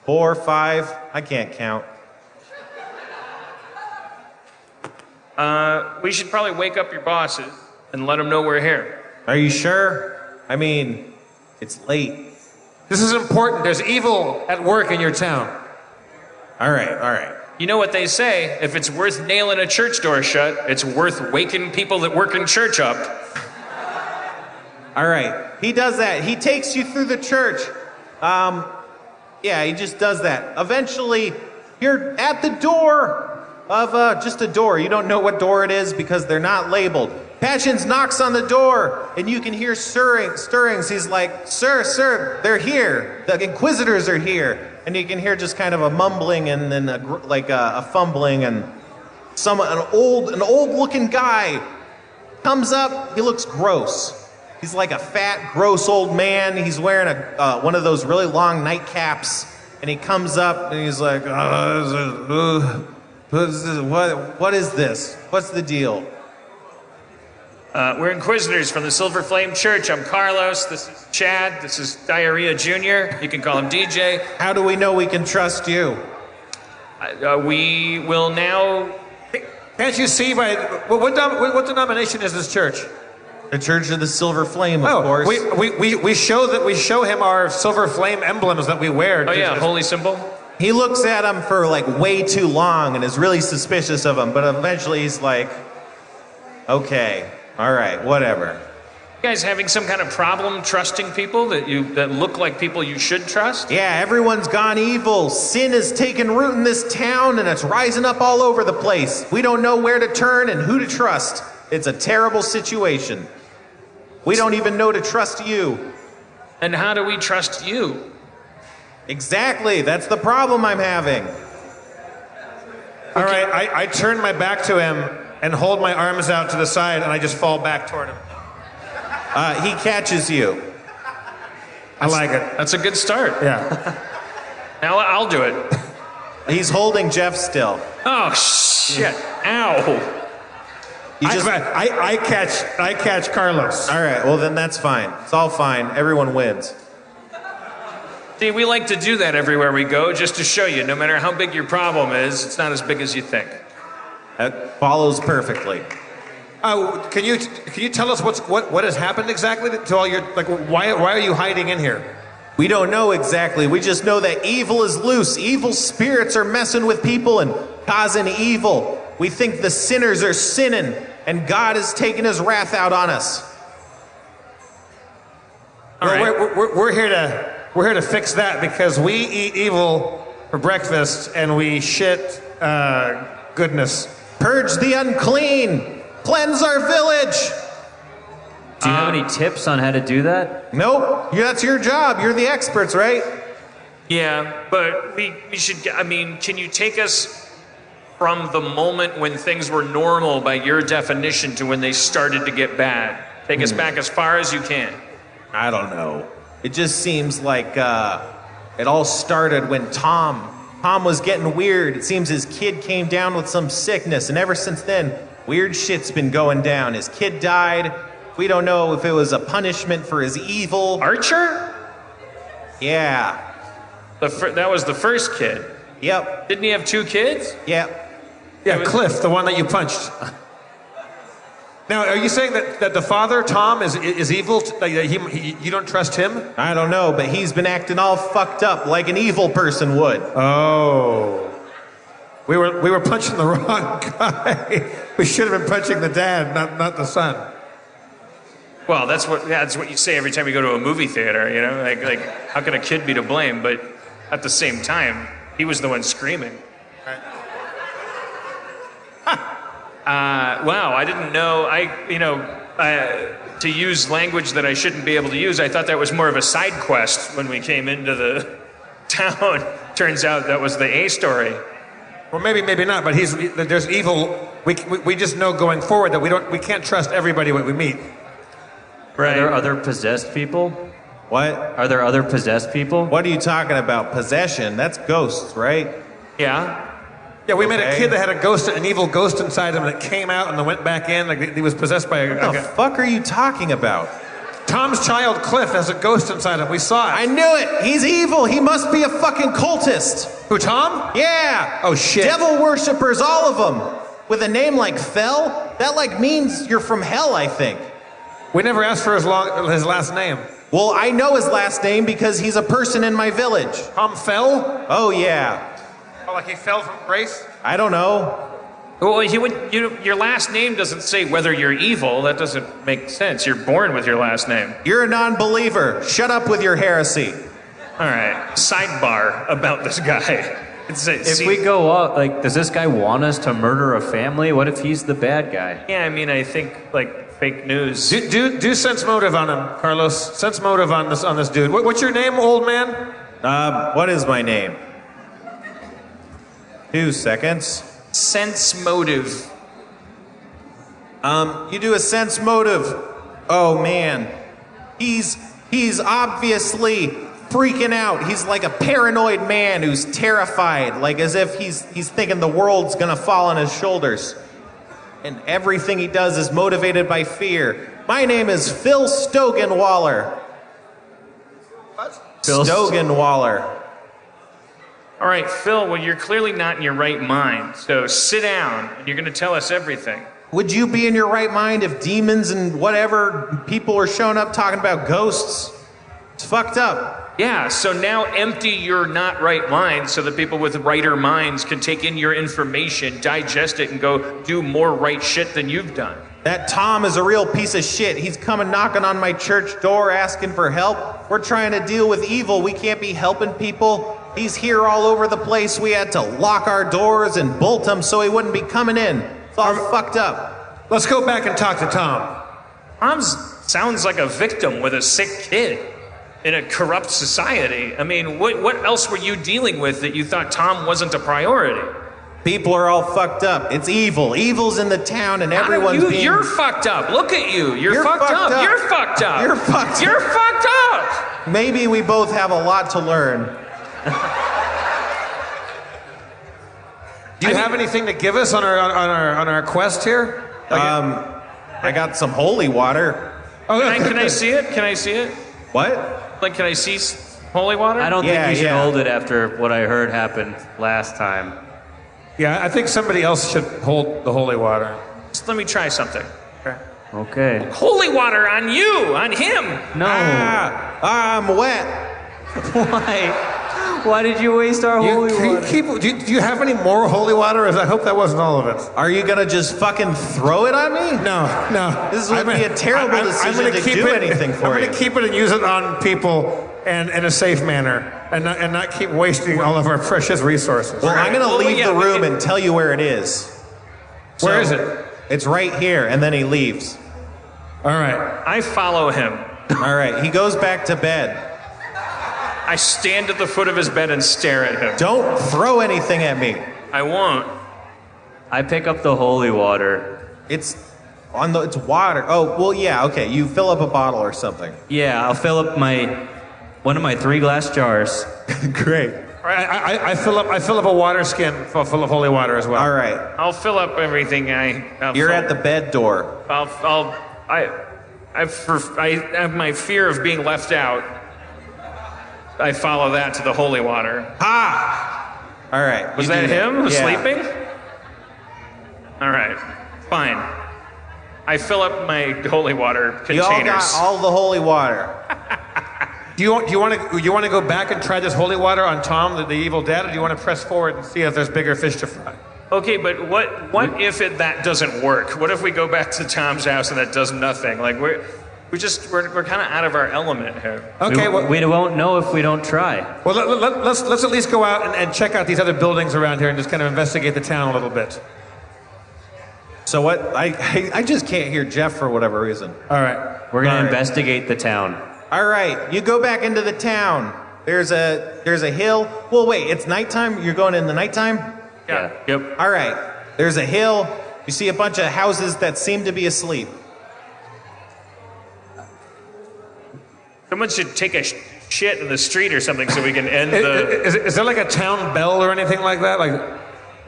Speaker 1: 4, 5, I can't count.
Speaker 8: We should probably wake up your bosses and let them know we're here.
Speaker 1: Are you sure? I mean, it's late.
Speaker 9: This is important. There's evil at work in your town.
Speaker 1: All right.
Speaker 8: You know what they say? If it's worth nailing a church door shut, it's worth waking people that work in church up.
Speaker 1: All right. He does that. He takes you through the church. Yeah, he just does that. Eventually, you're at the door of just a door. You don't know what door it is because they're not labeled. Patchins knocks on the door, and you can hear stirrings. He's like, Sir, they're here. The Inquisitors are here. And you can hear just kind of a mumbling and then a fumbling, and an old-looking guy comes up. He looks gross. He's like a fat, gross old man. He's wearing one of those really long nightcaps, and he comes up and he's like, what is this? What's the deal?
Speaker 8: We're Inquisitors from the Silver Flame Church. I'm Carlos. This is Chad. This is Diarrhea Jr. You can call him DJ.
Speaker 1: How do we know we can trust you?
Speaker 8: We will now...
Speaker 9: Can't you see by... What denomination is this church?
Speaker 1: The Church of the Silver Flame, of course.
Speaker 9: We show him our Silver Flame emblems that we wear.
Speaker 8: Oh yeah, holy symbol.
Speaker 1: He looks at him for like way too long and is really suspicious of him, but eventually he's like, okay, all right, whatever.
Speaker 8: You guys having some kind of problem trusting people that look like people you should trust?
Speaker 1: Yeah, everyone's gone evil. Sin has taken root in this town and it's rising up all over the place. We don't know where to turn and who to trust. It's a terrible situation. We don't even know to trust you.
Speaker 8: And how do we trust you?
Speaker 1: Exactly. That's the problem I'm having.
Speaker 9: All right, I turn my back to him and hold my arms out to the side, and I just fall back toward him.
Speaker 1: He catches you.
Speaker 9: I like it.
Speaker 8: That's a good start.
Speaker 9: Yeah.
Speaker 8: Now I'll do it.
Speaker 1: He's holding Jeff still.
Speaker 8: Oh, shit. Ow.
Speaker 9: I catch Carlos.
Speaker 1: All right, well then that's fine. It's all fine. Everyone wins.
Speaker 8: See, we like to do that everywhere we go, just to show you, no matter how big your problem is, it's not as big as you think.
Speaker 1: That follows perfectly.
Speaker 9: Can you tell us what has happened exactly to all your, like, why are you hiding in here?
Speaker 1: We don't know exactly. We just know that evil is loose. Evil spirits are messing with people and causing evil. We think the sinners are sinning, and God is taking his wrath out on us.
Speaker 9: We're here to fix that because we eat evil for breakfast and we shit goodness.
Speaker 1: Purge the unclean. Cleanse our village.
Speaker 18: Do you have any tips on how to do that?
Speaker 1: Nope. That's your job. You're the experts, right?
Speaker 8: Yeah, but we should, can you take us from the moment when things were normal by your definition to when they started to get bad? Take us back as far as you can.
Speaker 1: I don't know. It just seems like it all started when Tom was getting weird. It seems his kid came down with some sickness, and ever since then, weird shit's been going down. His kid died. We don't know if it was a punishment for his evil.
Speaker 8: Archer?
Speaker 1: Yeah.
Speaker 8: That was the first kid.
Speaker 1: Yep.
Speaker 8: Didn't he have 2 kids?
Speaker 1: Yep.
Speaker 9: Yeah, Cliff, the one that you punched. Now, are you saying that the father, Tom, is evil? You don't trust him?
Speaker 1: I don't know, but he's been acting all fucked up like an evil person would.
Speaker 9: Oh. We were punching the wrong guy. We should have been punching the dad, not the son.
Speaker 8: Well, that's what you say every time you go to a movie theater, you know? Like how can a kid be to blame? But at the same time, he was the one screaming. Wow, I didn't know. To use language that I shouldn't be able to use, I thought that was more of a side quest when we came into the town. Turns out that was the A story.
Speaker 9: Well, maybe not. But there's evil. We just know going forward that we can't trust everybody we meet.
Speaker 18: Right. Are there other possessed people?
Speaker 1: What?
Speaker 18: Are there other possessed people?
Speaker 1: What are you talking about? Possession? That's ghosts, right?
Speaker 8: Yeah.
Speaker 9: Yeah, we met a kid that had an evil ghost inside him that came out and then went back in. Like he was possessed by
Speaker 1: What the fuck are you talking about?
Speaker 9: Tom's child, Cliff, has a ghost inside him. We saw it.
Speaker 1: I knew it. He's evil. He must be a fucking cultist.
Speaker 9: Who, Tom?
Speaker 1: Yeah.
Speaker 9: Oh, shit.
Speaker 1: Devil worshippers, all of them. With a name like Fell, that means you're from hell, I think.
Speaker 9: We never asked for his last name.
Speaker 1: Well, I know his last name because he's a person in my village.
Speaker 9: Tom Fell?
Speaker 1: Oh, yeah.
Speaker 9: Oh, like he fell from grace?
Speaker 1: I don't know.
Speaker 8: Well, your last name doesn't say whether you're evil. That doesn't make sense. You're born with your last name.
Speaker 1: You're a non-believer. Shut up with your heresy.
Speaker 8: All right. Sidebar about this guy.
Speaker 18: If we go up, does this guy want us to murder a family? What if he's the bad guy?
Speaker 8: Yeah, I think fake news.
Speaker 9: Do sense motive on him, Carlos. Sense motive on this dude. What's your name, old man?
Speaker 1: What is my name? 2 seconds.
Speaker 8: Sense motive.
Speaker 1: You do a sense motive. Oh man, he's obviously freaking out. He's like a paranoid man who's terrified, like as if he's thinking the world's gonna fall on his shoulders. And everything he does is motivated by fear. My name is Phil Stogenwaller.
Speaker 9: What?
Speaker 1: Stogenwaller.
Speaker 8: All right, Phil, well, you're clearly not in your right mind, so sit down, and you're going to tell us everything.
Speaker 1: Would you be in your right mind if demons and whatever people are showing up talking about ghosts? It's fucked up.
Speaker 8: Yeah, so now empty your not right mind so that people with righter minds can take in your information, digest it, and go do more right shit than you've done.
Speaker 1: That Tom is a real piece of shit. He's coming knocking on my church door asking for help. We're trying to deal with evil. We can't be helping people. He's here all over the place. We had to lock our doors and bolt him so he wouldn't be coming in. It's all fucked up.
Speaker 9: Let's go back and talk to Tom.
Speaker 8: Tom's sounds like a victim with a sick kid in a corrupt society. I mean, what else were you dealing with that you thought Tom wasn't a priority?
Speaker 1: People are all fucked up. It's evil. Evil's in the town, and everyone's being...
Speaker 8: You're fucked up. Look at you. You're fucked up. You're fucked up.
Speaker 1: You're fucked up.
Speaker 8: You're fucked up.
Speaker 1: Maybe we both have a lot to learn.
Speaker 9: Do you have anything to give us on our quest here?
Speaker 1: I got some holy water.
Speaker 8: Can I see it? Can I see it?
Speaker 1: What?
Speaker 8: Like, can I see holy water?
Speaker 18: I don't think you should hold it after what I heard happened last time.
Speaker 9: Yeah, I think somebody else should hold the holy water.
Speaker 8: Just let me try something.
Speaker 18: Okay.
Speaker 8: Holy water on you, on him.
Speaker 18: No.
Speaker 1: I'm wet.
Speaker 18: Why? Why did you waste our holy water?
Speaker 9: Do you have any more holy water? I hope that wasn't all of it.
Speaker 1: Are you gonna just fucking throw it on me?
Speaker 9: No.
Speaker 1: This would be a terrible decision to do anything for you.
Speaker 9: I'm gonna keep it and use it on people and in a safe manner, and not keep wasting all of our precious resources.
Speaker 1: Well, I'm gonna leave the room and tell you where it is.
Speaker 9: Where is it?
Speaker 1: It's right here, and then he leaves.
Speaker 9: All right.
Speaker 8: I follow him.
Speaker 1: All right. He goes back to bed.
Speaker 8: I stand at the foot of his bed and stare at him.
Speaker 1: Don't throw anything at me.
Speaker 8: I won't.
Speaker 18: I pick up the holy water.
Speaker 1: It's water. Oh, well, yeah, okay. You fill up a bottle or something.
Speaker 18: Yeah, I'll fill up one of my 3 glass jars.
Speaker 1: Great.
Speaker 9: I fill up a water skin full of holy water as well.
Speaker 1: All right.
Speaker 8: I'll fill up everything
Speaker 1: You're at the bed door.
Speaker 8: I have my fear of being left out. I follow that to the holy water.
Speaker 1: Ha! All right.
Speaker 8: Was that him sleeping?
Speaker 1: Yeah.
Speaker 8: All right. Fine. I fill up my holy water containers.
Speaker 1: You all got all the holy water.
Speaker 9: Do you want to go back and try this holy water on Tom, the evil dad, or do you want to press forward and see if there's bigger fish to fry?
Speaker 8: Okay, but what if that doesn't work? What if we go back to Tom's house and that does nothing? Like we're kind of out of our element here.
Speaker 9: Okay,
Speaker 18: we won't know if we don't try.
Speaker 9: Well, let's at least go out and check out these other buildings around here and just kind of investigate the town a little bit.
Speaker 1: So what? I just can't hear Jeff for whatever reason.
Speaker 9: All right,
Speaker 18: we're gonna investigate the town.
Speaker 1: All right, you go back into the town. There's a hill. Well, wait, it's nighttime. You're going in the nighttime.
Speaker 8: Yeah. Yep.
Speaker 1: All right. There's a hill. You see a bunch of houses that seem to be asleep.
Speaker 8: Someone should take a shit in the street or something so we can end the...
Speaker 9: Is there like a town bell or anything like that? Like,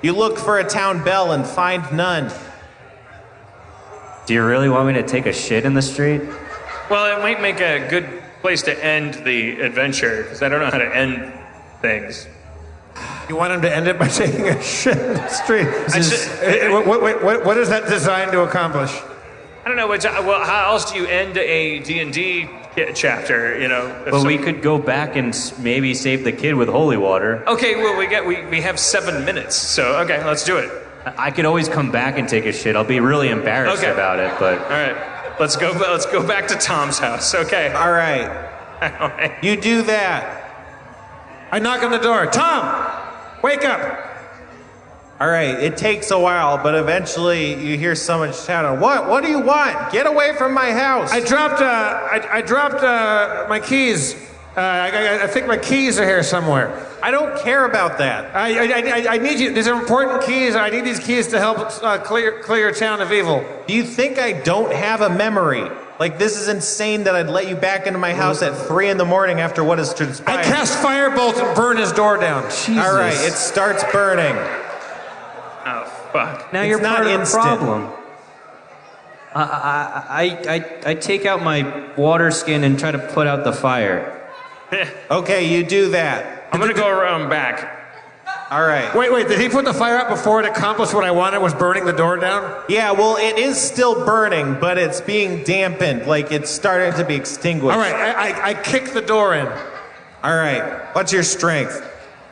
Speaker 1: you look for a town bell and find none.
Speaker 18: Do you really want me to take a shit in the street?
Speaker 8: Well, it might make a good place to end the adventure, because I don't know how to end things.
Speaker 9: You want him to end it by taking a shit in the street? What is that designed to accomplish?
Speaker 8: I don't know. Well, how else do you end a D&D chapter? You know.
Speaker 18: Well, we could go back and maybe save the kid with holy water.
Speaker 8: Okay. Well, we have 7 minutes, so okay, let's do it.
Speaker 18: I could always come back and take a shit. I'll be really embarrassed about it, but.
Speaker 8: All right. Let's go back to Tom's house. Okay.
Speaker 1: All right. You do that.
Speaker 9: I knock on the door. Tom, wake up.
Speaker 1: All right. It takes a while, but eventually you hear someone shouting, "What do you want? Get away from my house!"
Speaker 9: I dropped my keys. I think my keys are here somewhere.
Speaker 1: I don't care about that.
Speaker 9: I need you. These are important keys. I need these keys to help clear your town of evil.
Speaker 1: Do you think I don't have a memory? Like, this is insane that I'd let you back into my house at 3 in the morning after what has transpired.
Speaker 9: I cast firebolt and burn his door down. Jesus.
Speaker 1: All right, it starts burning.
Speaker 8: Oh, fuck.
Speaker 18: Now you're part of the problem. I take out my water skin and try to put out the fire.
Speaker 1: Okay, you do that.
Speaker 8: I'm gonna go around back.
Speaker 1: All right.
Speaker 9: Wait, did he put the fire out before it accomplished what I wanted, was burning the door down?
Speaker 1: Yeah, well, it is still burning, but it's being dampened, like it's starting to be extinguished.
Speaker 9: All right, I kick the door in.
Speaker 1: All right, what's your strength?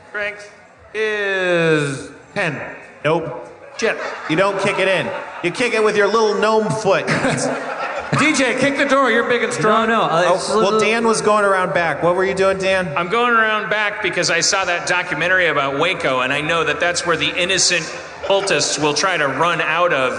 Speaker 9: Strength is 10.
Speaker 1: Nope. Shit, you don't kick it in. You kick it with your little gnome foot.
Speaker 9: DJ, kick the door. You're big and strong.
Speaker 18: No.
Speaker 1: Well, Dan was going around back. What were you doing, Dan?
Speaker 8: I'm going around back because I saw that documentary about Waco, and I know that that's where the innocent cultists will try to run out of.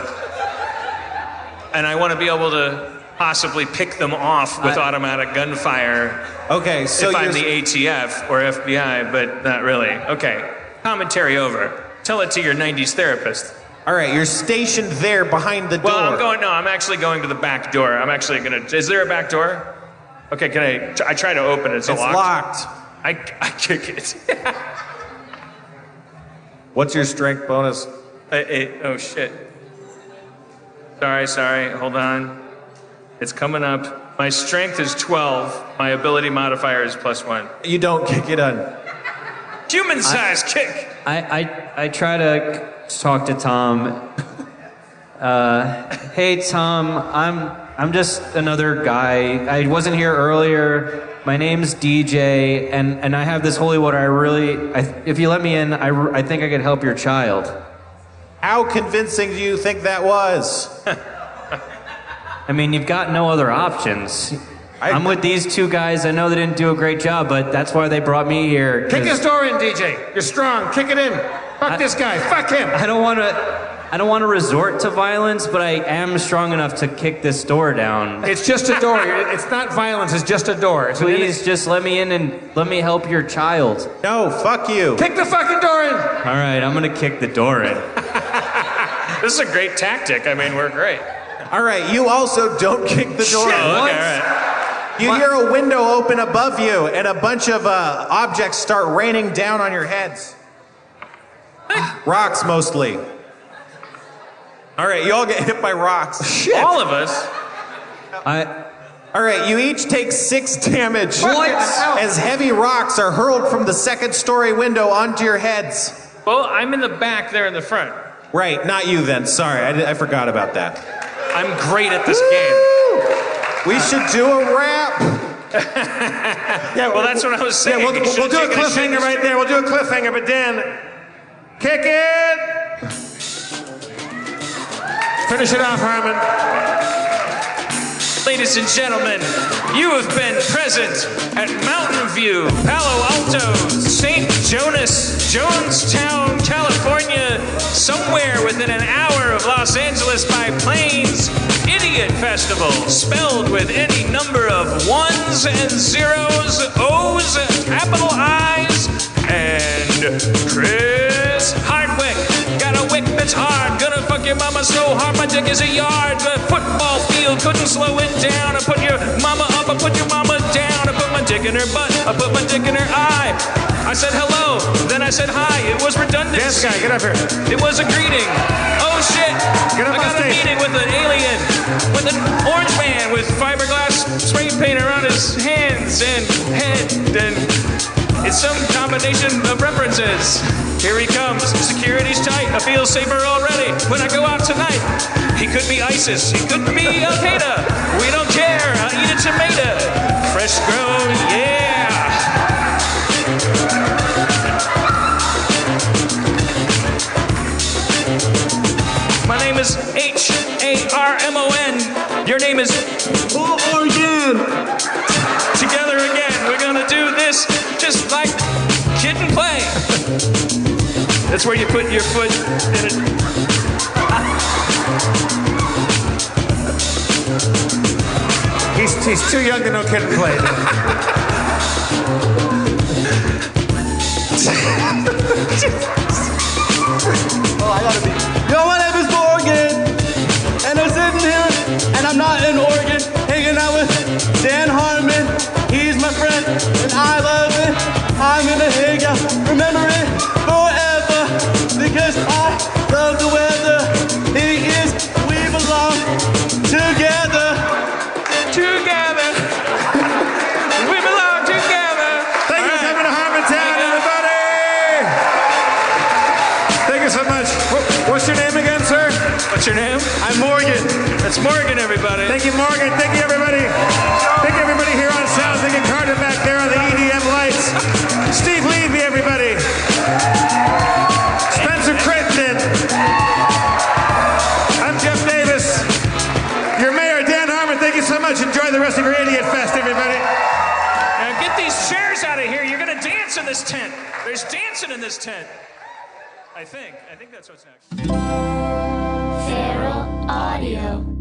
Speaker 8: And I want to be able to possibly pick them off with automatic gunfire.
Speaker 1: Okay, so
Speaker 8: if I'm
Speaker 1: you're-
Speaker 8: the ATF or FBI, but not really. Okay, commentary over. Tell it to your 90s therapist.
Speaker 1: All right, you're stationed there behind the door.
Speaker 8: Well, I'm actually going to the back door. I'm actually gonna, is there a back door? Okay, I try to open it, it's
Speaker 1: locked.
Speaker 8: I kick it.
Speaker 1: What's your strength bonus?
Speaker 8: Oh shit. Sorry, hold on. It's coming up. My strength is 12. My ability modifier is +1.
Speaker 1: You don't kick it on.
Speaker 8: Human size kick.
Speaker 18: I try to talk to Tom. Hey Tom, I'm just another guy. I wasn't here earlier. My name's DJ, and I have this holy water. If you let me in, I think I could help your child.
Speaker 1: How convincing do you think that was?
Speaker 18: I mean, you've got no other options. I'm with these two guys. I know they didn't do a great job, but that's why they brought me here.
Speaker 9: Kick his door in, DJ. You're strong. Kick it in. Fuck this guy. Fuck him.
Speaker 18: I don't want to resort to violence, but I am strong enough to kick this door down.
Speaker 9: It's just a door. It's not violence. It's just a door.
Speaker 18: Please, just let me in and let me help your child.
Speaker 1: No, fuck you.
Speaker 9: Kick the fucking door in.
Speaker 18: All right, I'm gonna kick the door in.
Speaker 8: This is a great tactic. I mean, we're great.
Speaker 1: All right, you also don't kick the door.
Speaker 8: Shit. Okay, all right.
Speaker 1: You hear a window open above you, and a bunch of objects start raining down on your heads. Rocks, mostly. All right, you all get hit by rocks.
Speaker 8: Shit. All of us?
Speaker 1: All right, you each take 6 damage.
Speaker 8: What?
Speaker 1: As heavy rocks are hurled from the 2nd-story window onto your heads.
Speaker 8: Well, I'm in the back there in the front.
Speaker 1: Right, not you then. Sorry, I forgot about that.
Speaker 8: I'm great at this game.
Speaker 1: We should do a rap.
Speaker 9: Yeah,
Speaker 8: well, that's what I was saying.
Speaker 9: Yeah, we'll do a cliffhanger right there. We'll do a cliffhanger, but Dan, kick it. Finish it off, Harmon.
Speaker 8: Ladies and gentlemen, you have been present at Mountain View, Palo Alto, St. Jonestown, California, somewhere within an hour of Los Angeles by Planes, Idiot Festival, spelled with any number of 1s and 0s, O's, capital I's, and Chris Hardwick. Got a wick that's hard, gonna fuck your mama so hard my dick is a yard. The football field couldn't slow it down. I put your mama up, I put your mama down. I put my dick in her butt, I put my dick in her eye. I said hello, then I said hi. It was redundant.
Speaker 9: Dance guy, get up here.
Speaker 8: It was a greeting. Oh shit!
Speaker 9: Get up
Speaker 8: I got a meeting with an alien, with an orange man with fiberglass spray paint around his hands and head, and it's some combination of references. Here he comes. Security's tight. I feel safer already when I go out tonight. He could be ISIS. He could be Al Qaeda. We don't care. I'll eat a tomato. Fresh grown, yeah. My name is Harmon. Your name is Oregon. Together again, we're gonna do this just like Kid and Play. That's where you put your foot in it.
Speaker 9: He's too young to know Kid and Play.
Speaker 19: Oh, I gotta be. Yo, my name is Morgan, and I'm sitting here, and I'm not in Oregon, hanging out with Dan Harmon. He's my friend, and I love it. I'm gonna hang out, remember it forever, because I love the weather. He is, we belong together.
Speaker 8: Together. We belong together.
Speaker 9: Thank you for coming to Harmontown, everybody. Thank you so much. What's your name again, sir?
Speaker 8: What's your name?
Speaker 9: I'm Morgan.
Speaker 8: That's Morgan, everybody.
Speaker 9: Thank you, Morgan. Thank you, everybody. Thank you, everybody here on sound. Thank you, Carter back there on the EDM lights. Steve Levy, everybody. Spencer Crittenden. I'm Jeff Davis. Your mayor, Dan Harmon. Thank you so much. Enjoy the rest of your Idiot Fest, everybody.
Speaker 8: Now get these chairs out of here. You're gonna dance in this tent. There's dancing in this tent. I think that's what's next.
Speaker 20: Feral Audio.